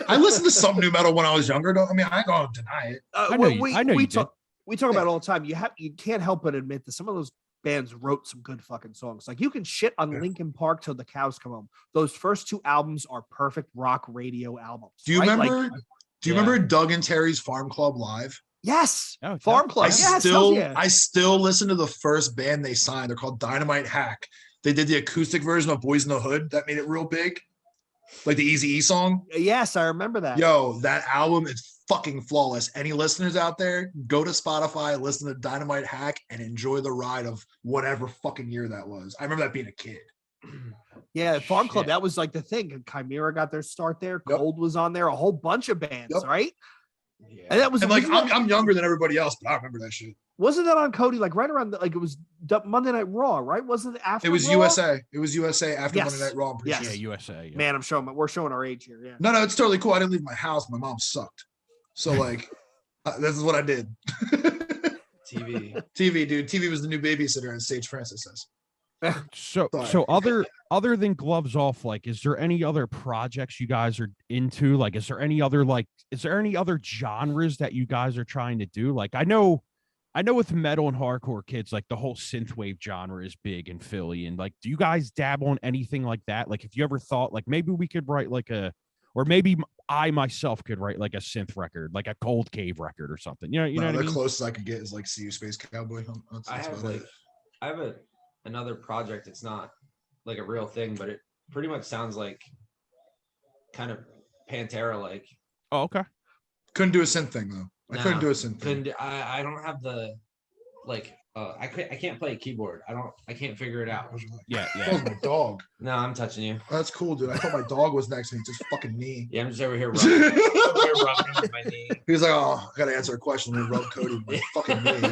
Speaker 3: I listened to some new metal when I was younger. I mean, I ain't gonna deny it.
Speaker 2: I know you did.
Speaker 1: We talk about it all the time. You can't help but admit that some of those bands wrote some good fucking songs. Like you can shit on Linkin Park till the cows come home. Those first 2 albums are perfect rock radio albums.
Speaker 3: Do you
Speaker 1: right?
Speaker 3: remember?
Speaker 1: Like,
Speaker 3: do you remember Doug and Terry's Farm Club Live?
Speaker 1: Yes,
Speaker 2: Oh,
Speaker 1: Farm Club.
Speaker 3: I still listen to the first band they signed. They're called Dynamite Hack. They did the acoustic version of Boys in the Hood that made it real big, like the Eazy-E song.
Speaker 1: Yes, I remember that.
Speaker 3: Yo, that album is fucking flawless. Any listeners out there, go to Spotify, listen to Dynamite Hack, and enjoy the ride of whatever fucking year that was. I remember that being a kid.
Speaker 1: Yeah, Farm Club. That was like the thing. Chimera got their start there.
Speaker 3: Yep.
Speaker 1: Cold was on there. A whole bunch of bands, right?
Speaker 4: Yeah.
Speaker 1: And that was
Speaker 3: And like I'm younger than everybody else, but I remember that shit.
Speaker 1: Wasn't that on Cody? Like right around like it was Monday Night Raw, right? Wasn't it after?
Speaker 3: It was
Speaker 1: Raw?
Speaker 3: USA. It was USA after
Speaker 1: Yes.
Speaker 3: Monday Night Raw. I'm pretty
Speaker 1: Yes.
Speaker 3: sure.
Speaker 2: Yeah, USA. Yeah.
Speaker 1: Man, we're showing our age here. Yeah.
Speaker 3: No, it's totally cool. I didn't leave my house. My mom sucked. So like, this is what I did.
Speaker 4: TV.
Speaker 3: TV, dude. TV was the new babysitter, as Sage Francis says.
Speaker 2: So
Speaker 3: Sorry.
Speaker 2: other than Gloves Off, like, is there any other projects you guys are into? Like, is there any other genres that you guys are trying to do? Like, I know with metal and hardcore kids, like the whole synthwave genre is big in Philly. And like, do you guys dabble in anything like that? Like, if you ever thought like maybe we could write like or maybe I myself could write like a synth record, like a Cold Cave record or something. You know what I
Speaker 3: The
Speaker 2: mean?
Speaker 3: closest I could get is like See You Space Cowboy.
Speaker 4: I have another project. It's not like a real thing, but it pretty much sounds like kind of Pantera like.
Speaker 2: Oh, okay.
Speaker 3: Couldn't do a synth thing though. I couldn't do a synth thing.
Speaker 4: I don't have the like I can't play a keyboard. I can't figure it out.
Speaker 2: Yeah.
Speaker 3: That was my dog.
Speaker 4: No, I'm touching you.
Speaker 3: That's cool, dude. I thought my dog was next to me. It's just fucking me.
Speaker 4: Yeah, I'm just over here rubbing with my knee.
Speaker 3: He was like, "Oh, I gotta answer a question." And rub Cody with my fucking knee.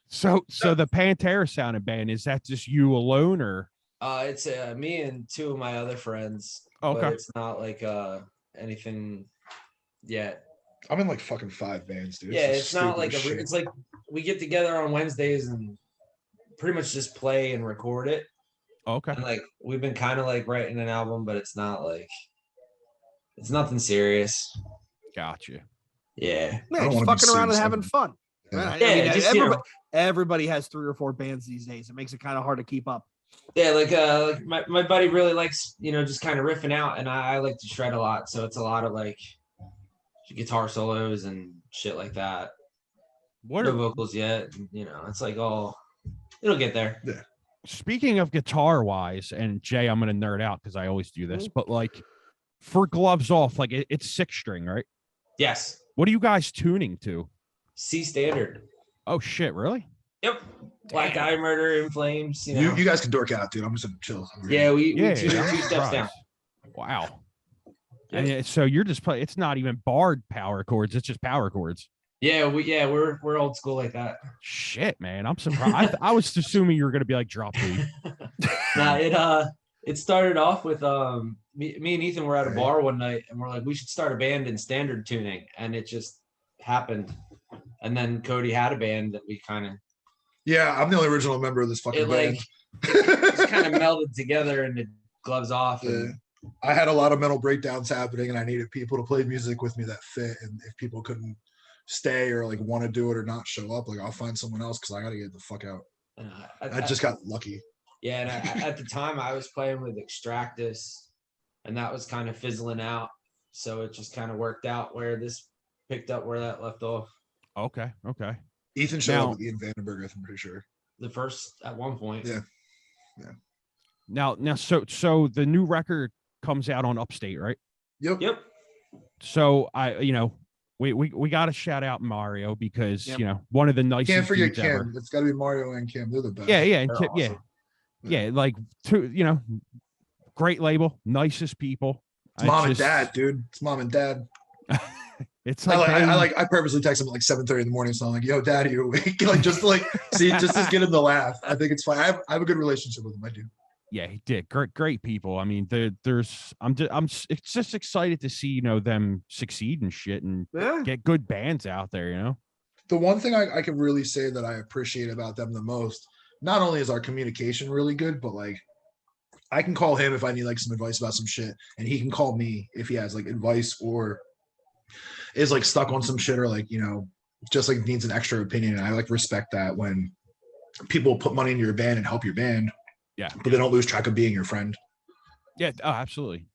Speaker 2: So the Pantera sounding band, is that just you alone or?
Speaker 4: It's me and 2 of my other friends.
Speaker 2: Okay.
Speaker 4: But it's not like anything yet.
Speaker 3: I'm in like fucking 5 bands, dude.
Speaker 4: Yeah, it's not like it's like we get together on Wednesdays and pretty much just play and record it.
Speaker 2: Okay.
Speaker 4: And like we've been kind of like writing an album, but it's nothing serious.
Speaker 2: Gotcha.
Speaker 4: Yeah.
Speaker 1: Yeah, just fucking around and having fun.
Speaker 3: Yeah.
Speaker 1: I mean,
Speaker 4: just,
Speaker 1: everybody has 3 or 4 bands these days. It makes it kind of hard to keep up.
Speaker 4: Yeah, like my buddy really likes, just kind of riffing out, and I like to shred a lot, so it's a lot of like guitar solos and shit like that. No vocals yet, it's like it'll get there.
Speaker 3: Yeah.
Speaker 2: Speaking of guitar wise, and Jay, I'm gonna nerd out because I always do this, but like for Gloves Off, like it's 6-string, right?
Speaker 4: Yes.
Speaker 2: What are you guys tuning to?
Speaker 4: C standard.
Speaker 2: Oh shit, really?
Speaker 4: Yep. Black Eye Murder, In Flames.
Speaker 3: You guys can dork out, dude. I'm just gonna chill.
Speaker 4: Yeah, we two
Speaker 2: I'm
Speaker 4: steps
Speaker 2: surprised.
Speaker 4: down.
Speaker 2: Wow.
Speaker 4: Yeah.
Speaker 2: And so you're just playing. It's not even barred power chords. It's just power chords.
Speaker 4: Yeah, we're old school like that.
Speaker 2: Shit, man, I'm surprised. I was assuming you were gonna be like drop beat.
Speaker 4: Nah, it started off with me and Ethan were at a bar one night and we're like, we should start a band in standard tuning, and it just happened. And then Cody had a band that we kind of.
Speaker 3: Yeah, I'm the only original member of this fucking band.
Speaker 4: It just kind of melded together and it Gloves Off. And,
Speaker 3: I had a lot of mental breakdowns happening, and I needed people to play music with me that fit. And if people couldn't stay or like want to do it or not show up, like I'll find someone else because I got to get the fuck out. I just got lucky.
Speaker 4: Yeah, and at the time I was playing with Extractus, and that was kind of fizzling out. So it just kind of worked out where this picked up where that left off.
Speaker 2: Okay.
Speaker 3: Ethan showed up with Ian Vandenberg, I'm pretty sure.
Speaker 4: The first at one point.
Speaker 3: Yeah.
Speaker 2: Now, so the new record comes out on Upstate, right?
Speaker 3: Yep.
Speaker 2: So we got to shout out Mario because one of the nicest.
Speaker 3: Can't forget
Speaker 2: dudes
Speaker 3: Kim.
Speaker 2: ever.
Speaker 3: It's got to be Mario and Kim. They're the best.
Speaker 2: Yeah, and
Speaker 3: They're
Speaker 2: Kim,
Speaker 3: awesome.
Speaker 2: yeah, like great label, nicest people.
Speaker 3: It's mom and dad, dude. It's mom and dad.
Speaker 2: It's like
Speaker 3: I purposely text him at like 7:30 in the morning, so I'm like, "Yo, Dad, are you awake?" Like just to get him to laugh. I think it's fine. I have a good relationship with him. I do.
Speaker 2: Yeah, he did. Great people. I mean, I'm just excited to see them succeed and shit and get good bands out there.
Speaker 3: The one thing I can really say that I appreciate about them the most, not only is our communication really good, but like I can call him if I need like some advice about some shit, and he can call me if he has like advice or is like stuck on some shit or like, you know, just like needs an extra opinion. And I like respect that when people put money into your band and help your band.
Speaker 2: Yeah.
Speaker 3: But they don't lose track of being your friend.
Speaker 2: Yeah. Oh, absolutely.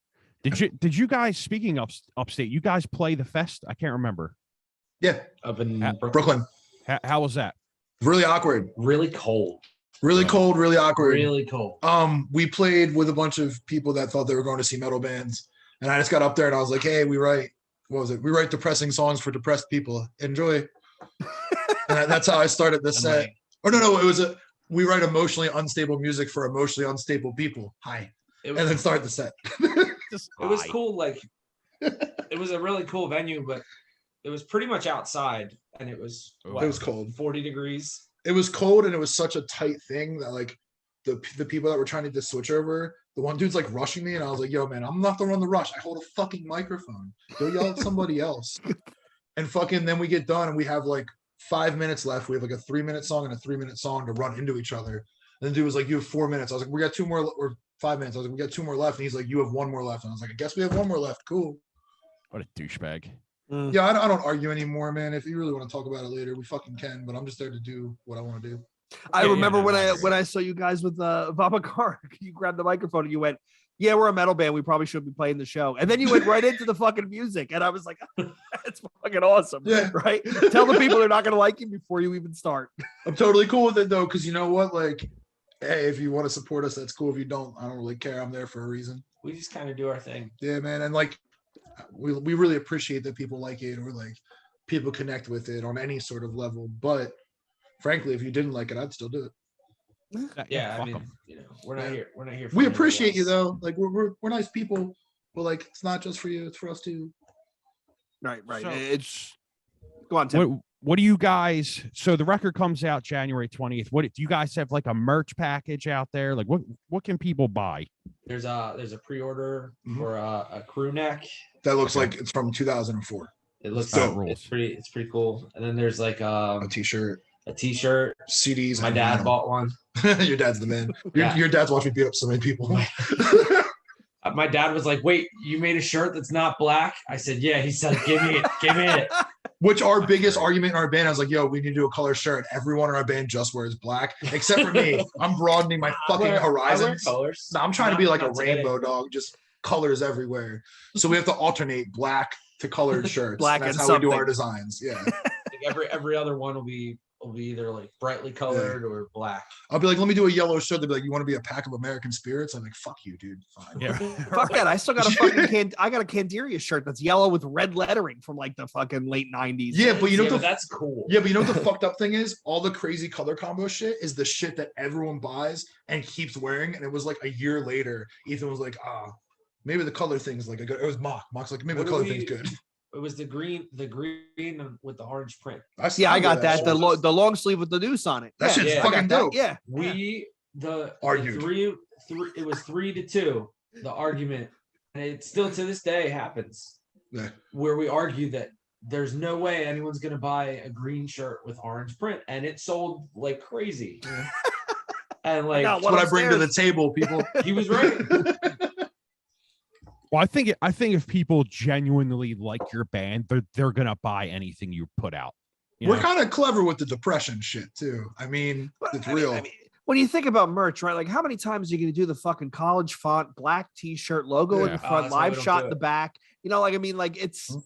Speaker 2: Did you guys, speaking of upstate, you guys play the fest? I can't remember.
Speaker 3: Yeah.
Speaker 4: Up in
Speaker 3: Brooklyn.
Speaker 2: How was that?
Speaker 3: Really awkward.
Speaker 4: Really cold.
Speaker 3: Really cold, really awkward.
Speaker 4: Really cold.
Speaker 3: We played with a bunch of people that thought they were going to see metal bands. And I just got up there and I was like, hey, we write depressing songs for depressed people. Enjoy. And that's how I started the set. No, it was we write emotionally unstable music for emotionally unstable people. Hi. And then start the set.
Speaker 4: It was cool. Like, it was a really cool venue, but it was pretty much outside, and it was
Speaker 3: cold.
Speaker 4: 40 degrees.
Speaker 3: It was cold, and it was such a tight thing that like the people that were trying to just switch over, the one dude's like rushing me, and I was like, yo, man, I'm not the one to rush. I hold a fucking microphone. Go yell at somebody else. And fucking then we get done, and we have like 5 minutes left. We have like a 3-minute song and a 3-minute song to run into each other. And the dude was like, you have 4 minutes. I was like, we got 2 more or 5 minutes. I was like, we got 2 more left. And he's like, you have 1 more left. And I was like, I guess we have 1 more left. Cool.
Speaker 2: What a douchebag.
Speaker 3: Yeah, I don't argue anymore, man. If you really want to talk about it later, we fucking can. But I'm just there to do what I want to do.
Speaker 1: I remember when I saw you guys with Vabakar, you grabbed the microphone and you went, yeah, we're a metal band. We probably should be playing the show. And then you went right into the fucking music. And I was like, that's fucking awesome.
Speaker 3: Yeah.
Speaker 1: Right? Tell the people they're not going to like you before you even start.
Speaker 3: I'm totally cool with it, though, because you know what? Like, hey, if you want to support us, that's cool. If you don't, I don't really care. I'm there for a reason.
Speaker 4: We just kind of do our thing.
Speaker 3: Yeah, man. And like, we really appreciate that people like it or like people connect with it on any sort of level. But frankly, if you didn't like it, I'd still do it.
Speaker 4: Yeah, I mean, you know, we're not here. We're not here.
Speaker 3: We appreciate you though. Like we're nice people. But like, it's not just for you; it's for us too.
Speaker 1: Right.
Speaker 2: So,
Speaker 1: it's go on, Tim.
Speaker 2: What do you guys? So the record comes out January 20th. What do you guys have like a merch package out there? Like what can people buy?
Speaker 4: There's a pre-order for a crew neck
Speaker 3: that looks like it's from 2004.
Speaker 4: It looks
Speaker 3: dope.
Speaker 4: It's pretty cool. And then there's like
Speaker 3: a t-shirt, CDs.
Speaker 4: My dad bought one.
Speaker 3: Your dad's the man. Your dad's watched me beat up so many people.
Speaker 4: My dad was like, wait, you made a shirt that's not black? I said, yeah. He said, give me it.
Speaker 3: Which our biggest argument in our band, I was like, yo, we need to do a color shirt. Everyone in our band just wears black, except for me. I'm broadening my fucking horizons.
Speaker 4: Colors.
Speaker 3: No, I'm trying to be like a rainbow dog, just colors everywhere. So we have to alternate black to colored shirts.
Speaker 1: Black
Speaker 3: That's
Speaker 1: and
Speaker 3: how
Speaker 1: something.
Speaker 3: we do our designs. Yeah.
Speaker 4: Like every other one will be either like brightly colored or black.
Speaker 3: I'll be like, let me do a yellow shirt. They'll be like, you want to be a pack of American spirits? I'm like, fuck you, dude. Fine.
Speaker 2: Yeah.
Speaker 1: Fuck that. I still got a fucking I got a Candiria shirt that's yellow with red lettering from like the fucking late 90s.
Speaker 3: Yeah, but you know
Speaker 4: that's cool.
Speaker 3: Yeah, but you know what the fucked up thing is? All the crazy color combo shit is the shit that everyone buys and keeps wearing. And it was like a year later, Ethan was like, maybe the color thing's like a good. It was Mock's like, maybe the color thing's good.
Speaker 4: It was the green with the orange print.
Speaker 1: I got that. The long sleeve with the noose on it.
Speaker 3: That shit's fucking dope.
Speaker 1: Yeah.
Speaker 4: It was 3-2, the argument. And it still to this day happens.
Speaker 3: Yeah.
Speaker 4: Where we argue that there's no way anyone's gonna buy a green shirt with orange print. And it sold like crazy.
Speaker 3: Yeah.
Speaker 4: And like
Speaker 3: that's what I bring to the table, people.
Speaker 4: He was right.
Speaker 2: Well, I think if people genuinely like your band, they're gonna buy anything you put out.
Speaker 3: We're kind of clever with the depression shit too. I mean, it's real.
Speaker 1: I mean, when you think about merch, right? Like, how many times are you going to do the fucking college font black T-shirt logo in the front, live shot in the back? You know, like I mean, like it's.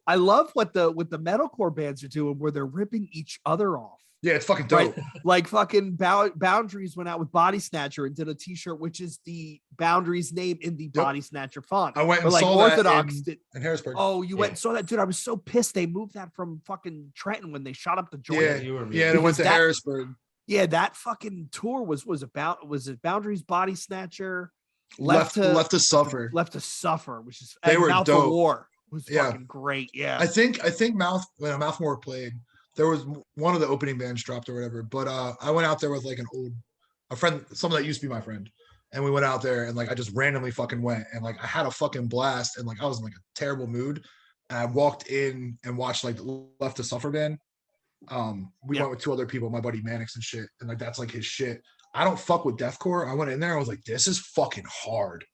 Speaker 1: I love what the metalcore bands are doing, where they're ripping each other off.
Speaker 3: Yeah, it's fucking dope.
Speaker 1: Right? Like fucking Boundaries went out with Body Snatcher and did a T-shirt, which is the Boundaries name in the Body Snatcher font.
Speaker 3: I went and
Speaker 1: like
Speaker 3: saw
Speaker 1: Orthodox
Speaker 3: that in Harrisburg.
Speaker 1: Oh, you went and saw that, dude. I was so pissed. They moved that from fucking Trenton when they shot up the joint.
Speaker 3: Yeah, and it went to Harrisburg.
Speaker 1: Yeah, that fucking tour was it Boundaries, Body Snatcher,
Speaker 3: Left to Suffer,
Speaker 1: which is
Speaker 3: they were
Speaker 1: Mouth
Speaker 3: dope.
Speaker 1: of War. It was fucking great. Yeah,
Speaker 3: I think when Mouthmore played, there was one of the opening bands dropped or whatever. But I went out there with like a friend, someone that used to be my friend, and we went out there and like I just randomly fucking went and like I had a fucking blast and like I was in like a terrible mood. And I walked in and watched like the Left to Suffer band. We went with 2 other people, my buddy Mannix and shit, and like that's like his shit. I don't fuck with deathcore. I went in there. I was like, this is fucking hard.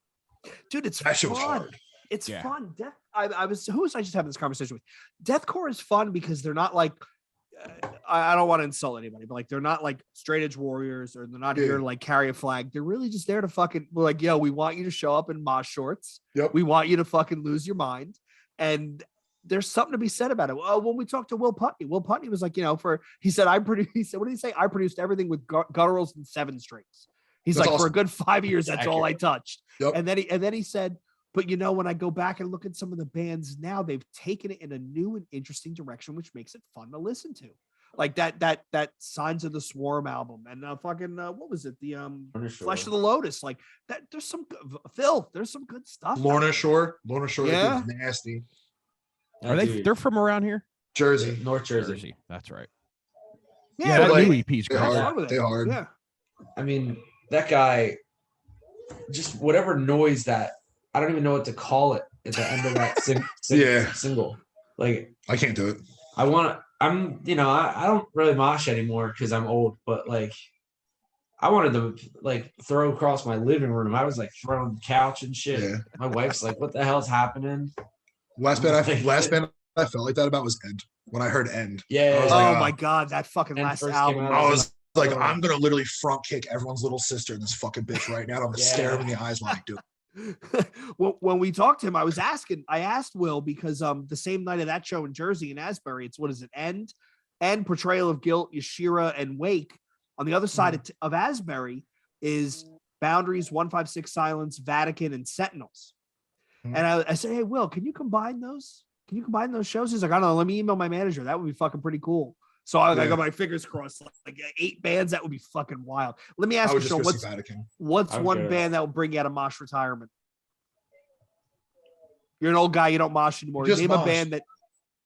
Speaker 1: Dude, it's
Speaker 3: That shit was
Speaker 1: fun.
Speaker 3: hard.
Speaker 1: It's
Speaker 2: Yeah.
Speaker 1: fun. Who was I just having this conversation with? Deathcore is fun because they're not like, I don't want to insult anybody, but like they're not like straight edge warriors, or they're not here to like carry a flag. They're really just there to fucking like, yo, we want you to show up in mosh shorts.
Speaker 3: Yep.
Speaker 1: We want you to fucking lose your mind. And there's something to be said about it. When we talked to Will Putney was like, he said, what did he say? I produced everything with gutturals and 7 strings. He's
Speaker 3: That's
Speaker 1: like, for a
Speaker 3: awesome.
Speaker 1: good 5 years, that's all I touched.
Speaker 3: Yep.
Speaker 1: And then he said, but when I go back and look at some of the bands now, they've taken it in a new and interesting direction, which makes it fun to listen to. Like that Signs of the Swarm album, and fucking what was it? The Flesh of the Lotus. Like that. There's some Phil. There's some good stuff.
Speaker 3: Lorna Shore.
Speaker 1: Yeah.
Speaker 3: Is nasty.
Speaker 2: Are they? They're from around here.
Speaker 3: Jersey.
Speaker 4: North Jersey.
Speaker 2: That's right.
Speaker 1: Yeah,
Speaker 2: that
Speaker 3: like,
Speaker 2: new EP's
Speaker 3: They
Speaker 2: great.
Speaker 3: hard. They hard.
Speaker 1: Yeah.
Speaker 4: I mean, that guy, just whatever noise that, I don't even know what to call it at the end of that single. Like,
Speaker 3: I can't do it.
Speaker 4: I don't really mosh anymore because I'm old, but like, I wanted to like throw across my living room. I was like throwing the couch and shit.
Speaker 3: Yeah.
Speaker 4: My wife's like, what the hell's happening?
Speaker 3: Last band I felt like that about was End. When I heard End.
Speaker 4: Yeah.
Speaker 3: I was
Speaker 1: Oh
Speaker 3: like,
Speaker 1: my god, that fucking
Speaker 4: And
Speaker 1: last
Speaker 4: first
Speaker 1: album.
Speaker 4: came out,
Speaker 3: I was like, I'm gonna literally front kick everyone's little sister in this fucking bitch right now. I'm gonna stare him in the eyes like, dude.
Speaker 1: Well, when we talked to him, I asked Will because the same night of that show in Jersey in Asbury, it's End, Portrayal of Guilt, Yashira, and Wake. On the other side of Asbury is Boundaries, 156 Silence, Vatican, and Sentinels.
Speaker 3: Mhm.
Speaker 1: And I said, hey, Will, can you combine those? Can you combine those shows? He's like, I don't know. Let me email my manager. That would be fucking pretty cool. So I got my fingers crossed. Like 8 bands, that would be fucking wild. Let me ask
Speaker 3: I
Speaker 1: you,
Speaker 3: would just
Speaker 1: Sean,
Speaker 3: go see Vatican.
Speaker 1: what's one band that will bring you out of mosh retirement? You're an old guy. You don't mosh anymore.
Speaker 3: Just
Speaker 1: Name
Speaker 3: mosh.
Speaker 1: a band that.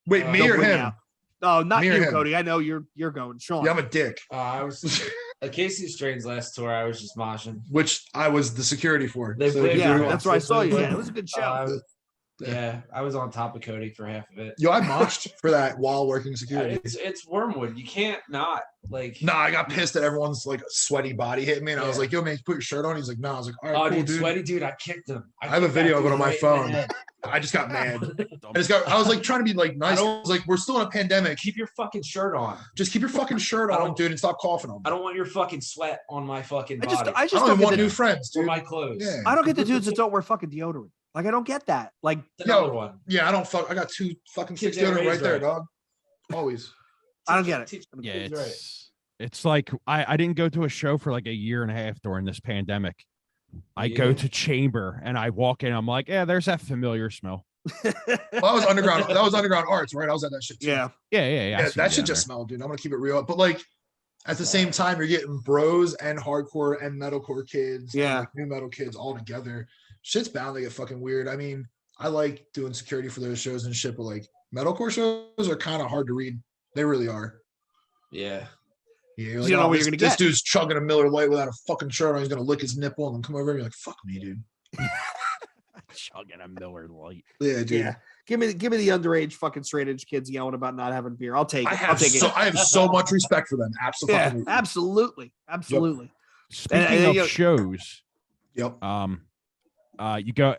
Speaker 3: Wait, me
Speaker 1: they'll
Speaker 3: or
Speaker 1: bring
Speaker 3: him?
Speaker 1: out. No, not
Speaker 3: Me or
Speaker 1: you,
Speaker 3: him?
Speaker 1: Cody. I know you're going. Sean.
Speaker 3: Yeah, I'm a dick.
Speaker 4: I was at Casey Strain's last tour. I was just moshing.
Speaker 3: Which I was the security for.
Speaker 4: They played-
Speaker 1: yeah,
Speaker 4: everyone.
Speaker 1: that's where I saw you.
Speaker 4: Yeah.
Speaker 1: Yeah, it was a good show.
Speaker 4: Yeah, I was on top of Cody for half of it.
Speaker 3: Yo, I moshed for that while working security.
Speaker 4: It's Wormwood. You can't not like.
Speaker 3: Nah, I got pissed that everyone's like sweady body hitting me, and I was
Speaker 4: Yeah.
Speaker 3: like, "Yo, man, put your shirt on." He's like, "No." I was like, "All right,
Speaker 4: Oh,
Speaker 3: cool,
Speaker 4: dude,
Speaker 3: dude."
Speaker 4: sweaty dude, I kicked him.
Speaker 3: I have a
Speaker 4: kicked
Speaker 3: video
Speaker 4: that
Speaker 3: of it on
Speaker 4: dude
Speaker 3: my
Speaker 4: right in
Speaker 3: phone.
Speaker 4: the head.
Speaker 3: I just got mad. I was like trying to be like nice. I was like, "We're still in a pandemic.
Speaker 4: Keep your fucking shirt on.
Speaker 3: Just keep your fucking shirt
Speaker 4: I
Speaker 3: on,
Speaker 4: don't-
Speaker 3: dude, and stop coughing on me."
Speaker 4: I don't want your fucking sweat on my fucking
Speaker 1: I
Speaker 4: body.
Speaker 1: just
Speaker 3: I
Speaker 1: don't
Speaker 3: don't even
Speaker 1: get
Speaker 3: want
Speaker 1: the,
Speaker 3: new friends,
Speaker 4: or
Speaker 3: dude.
Speaker 4: my clothes.
Speaker 3: Yeah.
Speaker 1: I don't get the dudes that don't wear fucking deodorant. Like I don't get that. Like
Speaker 4: Another
Speaker 3: Yo,
Speaker 4: one.
Speaker 3: Yeah, I don't fuck. I got 2 fucking
Speaker 4: Kids
Speaker 3: sticks
Speaker 4: ain't
Speaker 3: deodorant right
Speaker 4: raised
Speaker 3: there,
Speaker 4: right.
Speaker 3: dog. Always.
Speaker 1: I don't get it.
Speaker 4: Teach them
Speaker 2: Yeah,
Speaker 4: kids
Speaker 2: it's like I didn't go to a show for like a year and a half during this pandemic. I go
Speaker 4: Yeah.
Speaker 2: to Chamber and I walk in. I'm like, yeah, there's that familiar smell.
Speaker 3: Well, that was underground. That was underground arts, right? I was at that shit too.
Speaker 1: yeah.
Speaker 2: Yeah. I
Speaker 3: Yeah,
Speaker 2: see
Speaker 3: that
Speaker 2: you
Speaker 3: shit
Speaker 2: down
Speaker 3: just smelled, dude. I'm gonna keep it real. But like at the same time, you're getting bros and hardcore and metalcore kids, and,
Speaker 1: Yeah.
Speaker 3: like, new metal kids all together. Shit's bound to get fucking weird. I mean, I like doing security for those shows and shit, but like metalcore shows are kind of hard to read. They really are.
Speaker 4: Yeah.
Speaker 3: Yeah,
Speaker 1: You don't know what you're gonna
Speaker 3: this
Speaker 1: get.
Speaker 3: dude's chugging a Miller Lite without a fucking shirt on. He's gonna lick his nipple and then come over and you're like, "Fuck me, dude."
Speaker 2: chugging a Miller Lite.
Speaker 3: Yeah, dude.
Speaker 1: Yeah. Give me the underage fucking straight edge kids yelling about not having beer. I'll take it. I'll take it.
Speaker 3: I have so much respect for them.
Speaker 1: Yeah,
Speaker 3: Absolutely.
Speaker 1: absolutely.
Speaker 2: Speaking
Speaker 1: and
Speaker 2: of
Speaker 1: you know-
Speaker 2: shows,
Speaker 3: Yep.
Speaker 2: you go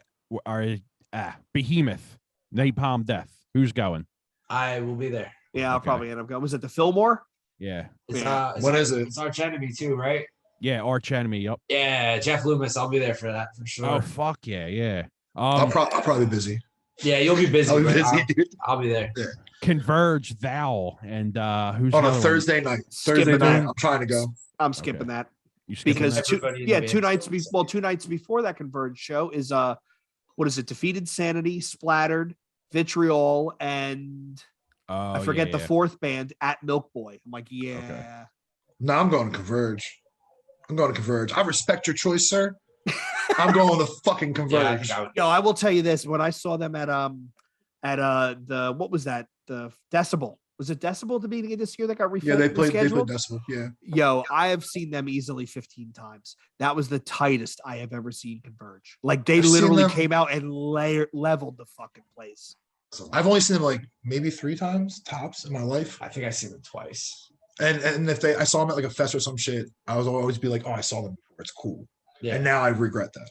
Speaker 2: Behemoth, Napalm Death. Who's going?
Speaker 4: I will be there.
Speaker 1: Yeah, I'll
Speaker 2: Okay.
Speaker 1: probably end up going. Was it the Fillmore?
Speaker 2: Yeah,
Speaker 4: It's,
Speaker 1: Yeah.
Speaker 3: What is it?
Speaker 4: It's Arch Enemy too, right?
Speaker 2: yeah, Arch Enemy. Yep.
Speaker 4: Yeah, Jeff Loomis. I'll be there for that for sure.
Speaker 2: Oh fuck yeah.
Speaker 3: I'll probably be busy.
Speaker 4: Yeah, you'll be busy.
Speaker 3: I'll be
Speaker 4: but
Speaker 3: busy, dude.
Speaker 4: I'll be there.
Speaker 2: Converge, Thou, and who's
Speaker 3: On
Speaker 2: the
Speaker 3: a
Speaker 2: other one?
Speaker 3: Thursday night.
Speaker 1: Skipping
Speaker 3: Thursday night.
Speaker 1: that.
Speaker 3: I'm trying to go.
Speaker 1: I'm skipping
Speaker 2: Okay.
Speaker 1: that
Speaker 2: You skipping
Speaker 1: because
Speaker 2: that?
Speaker 4: Everybody in the band.
Speaker 1: 2 nights before 2 nights before that Converge show is what is it? Defeated Sanity, Splattered, Vitriol, and
Speaker 2: Oh,
Speaker 1: I forget
Speaker 2: yeah,
Speaker 1: the
Speaker 2: yeah.
Speaker 1: 4th band at Milk Boy. I'm like, yeah.
Speaker 3: No, I'm going to Converge. I respect your choice, sir. I'm going to fucking
Speaker 4: Yeah, I
Speaker 3: Converge.
Speaker 4: think I would-
Speaker 1: Yo, I will tell you this: when I saw them at the what was that? The Decibel. Was it Decibel at the beginning of this year that got
Speaker 3: Yeah, they played
Speaker 1: rescheduled?
Speaker 3: Decibel. Yeah.
Speaker 1: Yo, I have seen them easily 15 times. That was the tightest I have ever seen Converge. Like they
Speaker 3: I've seen
Speaker 1: literally
Speaker 3: them-
Speaker 1: came out and leveled the fucking place.
Speaker 3: So I've only seen them like maybe 3 times tops in my life.
Speaker 4: I think I've seen them twice.
Speaker 3: And if I saw them at like a fest or some shit, I was always be like, oh, I saw them before. It's cool.
Speaker 4: Yeah.
Speaker 3: And now I regret that.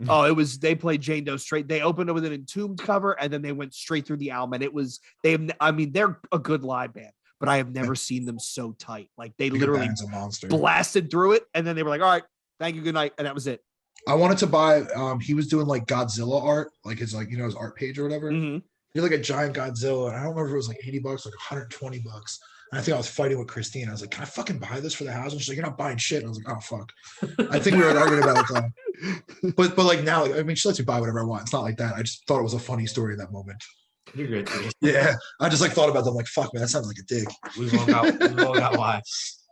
Speaker 1: Oh, they played Jane Doe straight. They opened it with an Entombed cover, and then they went straight through the album. And they're a good live band, but I have never seen them so tight. Like they literally
Speaker 3: Band's a monster.
Speaker 1: blasted through it, and then they were like, all right, thank you, good night. And that was it.
Speaker 3: I wanted to buy, he was doing like Godzilla art, like his like, his art page or whatever.
Speaker 1: Mm-hmm.
Speaker 3: He had like a giant Godzilla, and I don't remember if it was like $80, like $120. And I think I was fighting with Christine. I was like, can I fucking buy this for the house? And she's like, you're not buying shit. And I was like, oh fuck. I think we were arguing about it though. But like now, like, I mean, she lets me buy whatever I want. It's not like that. I just thought it was a funny story in that moment.
Speaker 4: You're good.
Speaker 3: Yeah. I just like thought about them like, fuck man, that sounds like a dick.
Speaker 4: We've all got why.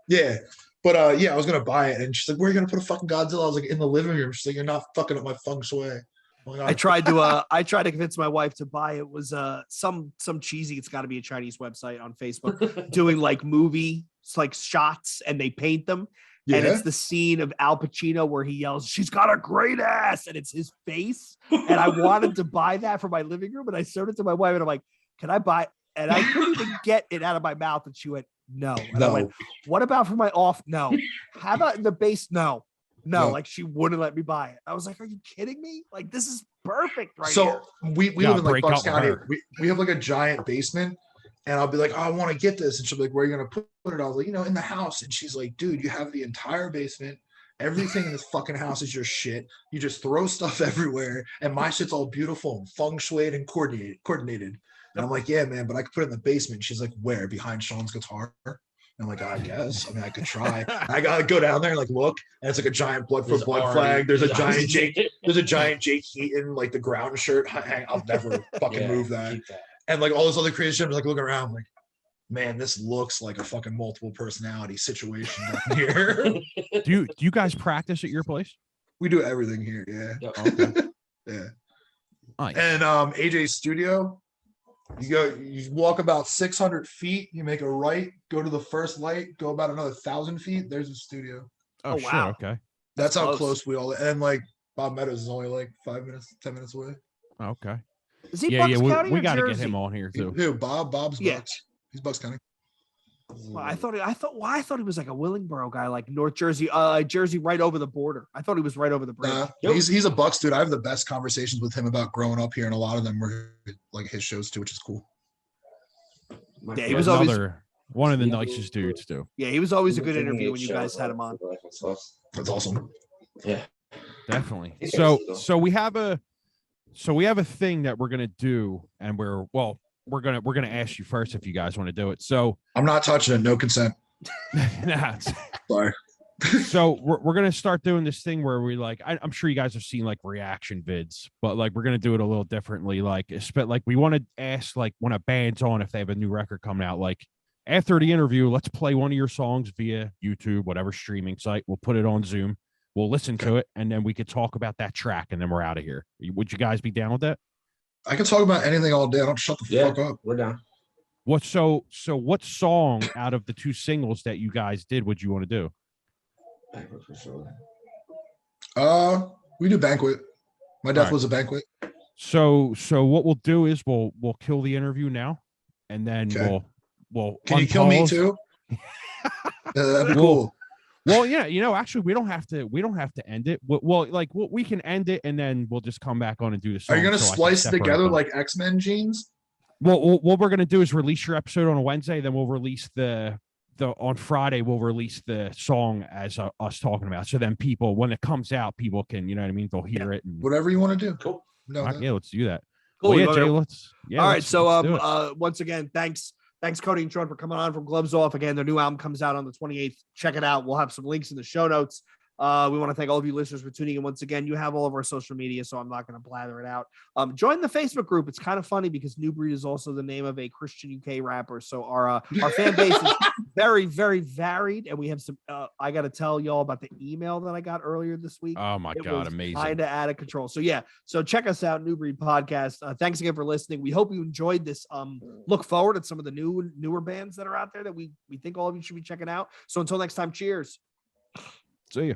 Speaker 3: Yeah. But yeah, I was gonna buy it. And she's like, where are you gonna put a fucking Godzilla? I was like, in the living room. She's like, you're not fucking up my feng shui.
Speaker 1: I tried to convince my wife to buy it. Was some cheesy, it's got to be a Chinese website on Facebook doing like movie like shots, and they paint them. Yeah. And it's the scene of Al Pacino where he yells, she's got a great ass, and it's his face. And I wanted to buy that for my living room, and I showed it to my wife, and I'm like, can I buy it? And I couldn't even get it out of my mouth, and she went, no. And I went, what about for my off? No. How about in the base? No. Like she wouldn't let me buy it. I was like, are you kidding me? Like, this is perfect right here.
Speaker 3: So we live in like Bucks County. We have like a giant basement, and I'll be like, oh, I want to get this. And she'll be like, where are you going to put it? I was like, in the house. And she's like, dude, you have the entire basement. Everything in this fucking house is your shit. You just throw stuff everywhere. And my shit's all beautiful and feng shuied and coordinated. And I'm like, yeah, man, but I could put it in the basement. She's like, where? Behind Sean's guitar? I'm like, I guess. I mean, I could try. I gotta go down there and like look, and it's like a giant blood for blood flag. There's a giant Jake Heaton, like the ground shirt. I'll never fucking move that. And like all this other crazy shit, I'm like looking around, like, man, this looks like a fucking multiple personality situation down here.
Speaker 2: Do you guys practice at your place?
Speaker 3: We do everything here, yeah.
Speaker 2: Okay.
Speaker 3: Yeah.
Speaker 2: Nice.
Speaker 3: And AJ's studio. You walk about 600 feet, you make a right, go to the first light, go about another 1,000 feet. There's a studio.
Speaker 2: Oh wow. Okay.
Speaker 3: That's how close we all, and like Bob Meadows is only like 5 minutes, 10 minutes away.
Speaker 2: Okay.
Speaker 1: Is he Bucks County?
Speaker 2: We got to get him on here too.
Speaker 3: Who? Bob's Bucks. He's Bucks County.
Speaker 1: Well, I thought he was like a Willingboro guy, like North Jersey, Jersey, right over the border. I thought he was right over the bridge.
Speaker 3: He's a Bucks dude. I have the best conversations with him about growing up here, and a lot of them were like his shows too, which is cool.
Speaker 1: Yeah, he was always
Speaker 2: one of the nicest dudes too.
Speaker 1: Yeah, he was always a good interview when you guys had him on.
Speaker 3: That's awesome.
Speaker 4: Yeah,
Speaker 2: definitely. So we have a thing that we're gonna do, and we're gonna ask you first if you guys want to do it. So
Speaker 3: I'm not touching it. No consent. Sorry.
Speaker 2: So we're gonna start doing this thing where we like, I'm sure you guys have seen like reaction vids, but like we're gonna do it a little differently. Like we want to ask, like, when a band's on, if they have a new record coming out, like after the interview, let's play one of your songs via YouTube, whatever streaming site. We'll put it on Zoom. We'll listen to it, and then we could talk about that track, and then we're out of here. Would you guys be down with that?
Speaker 3: I can talk about anything all day. I don't shut the fuck up.
Speaker 4: We're down.
Speaker 2: What song out of the two singles that you guys did would you want to do?
Speaker 4: Banquet for sure.
Speaker 3: We do Banquet. My death was a banquet.
Speaker 2: So what we'll do is we'll kill the interview now, and then we'll
Speaker 3: Can you kill me too? That'd be cool.
Speaker 2: Well, yeah, actually, we don't have to end it. We can end it, and then we'll just come back on and do the song.
Speaker 3: Are you gonna splice it together like X-Men jeans?
Speaker 2: Well, what we're gonna do is release your episode on a Wednesday, then we'll release the on Friday. We'll release the song as us talking about. So then people, when it comes out, people can, you know what I mean? They'll hear it. And
Speaker 3: whatever you want to do. Cool.
Speaker 2: No, yeah, let's do that.
Speaker 1: Cool.
Speaker 2: Well, Jay,
Speaker 1: all right. So once again, thanks Cody and Sean for coming on from Gloves Off. Again, their new album comes out on the 28th. Check it out. We'll have some links in the show notes. We want to thank all of you listeners for tuning in once again. You have all of our social media, so I'm not going to blather it out. Join the Facebook group. It's kind of funny because New Breed is also the name of a Christian UK rapper. So our fan base is very, very varied. And we have some, I got to tell y'all about the email that I got earlier this week.
Speaker 2: Oh my God. Amazing.
Speaker 1: Kind of out of control. So yeah. So check us out, New Breed Podcast. Thanks again for listening. We hope you enjoyed this. Look forward at some of the newer bands that are out there that we think all of you should be checking out. So until next time, cheers.
Speaker 2: See you.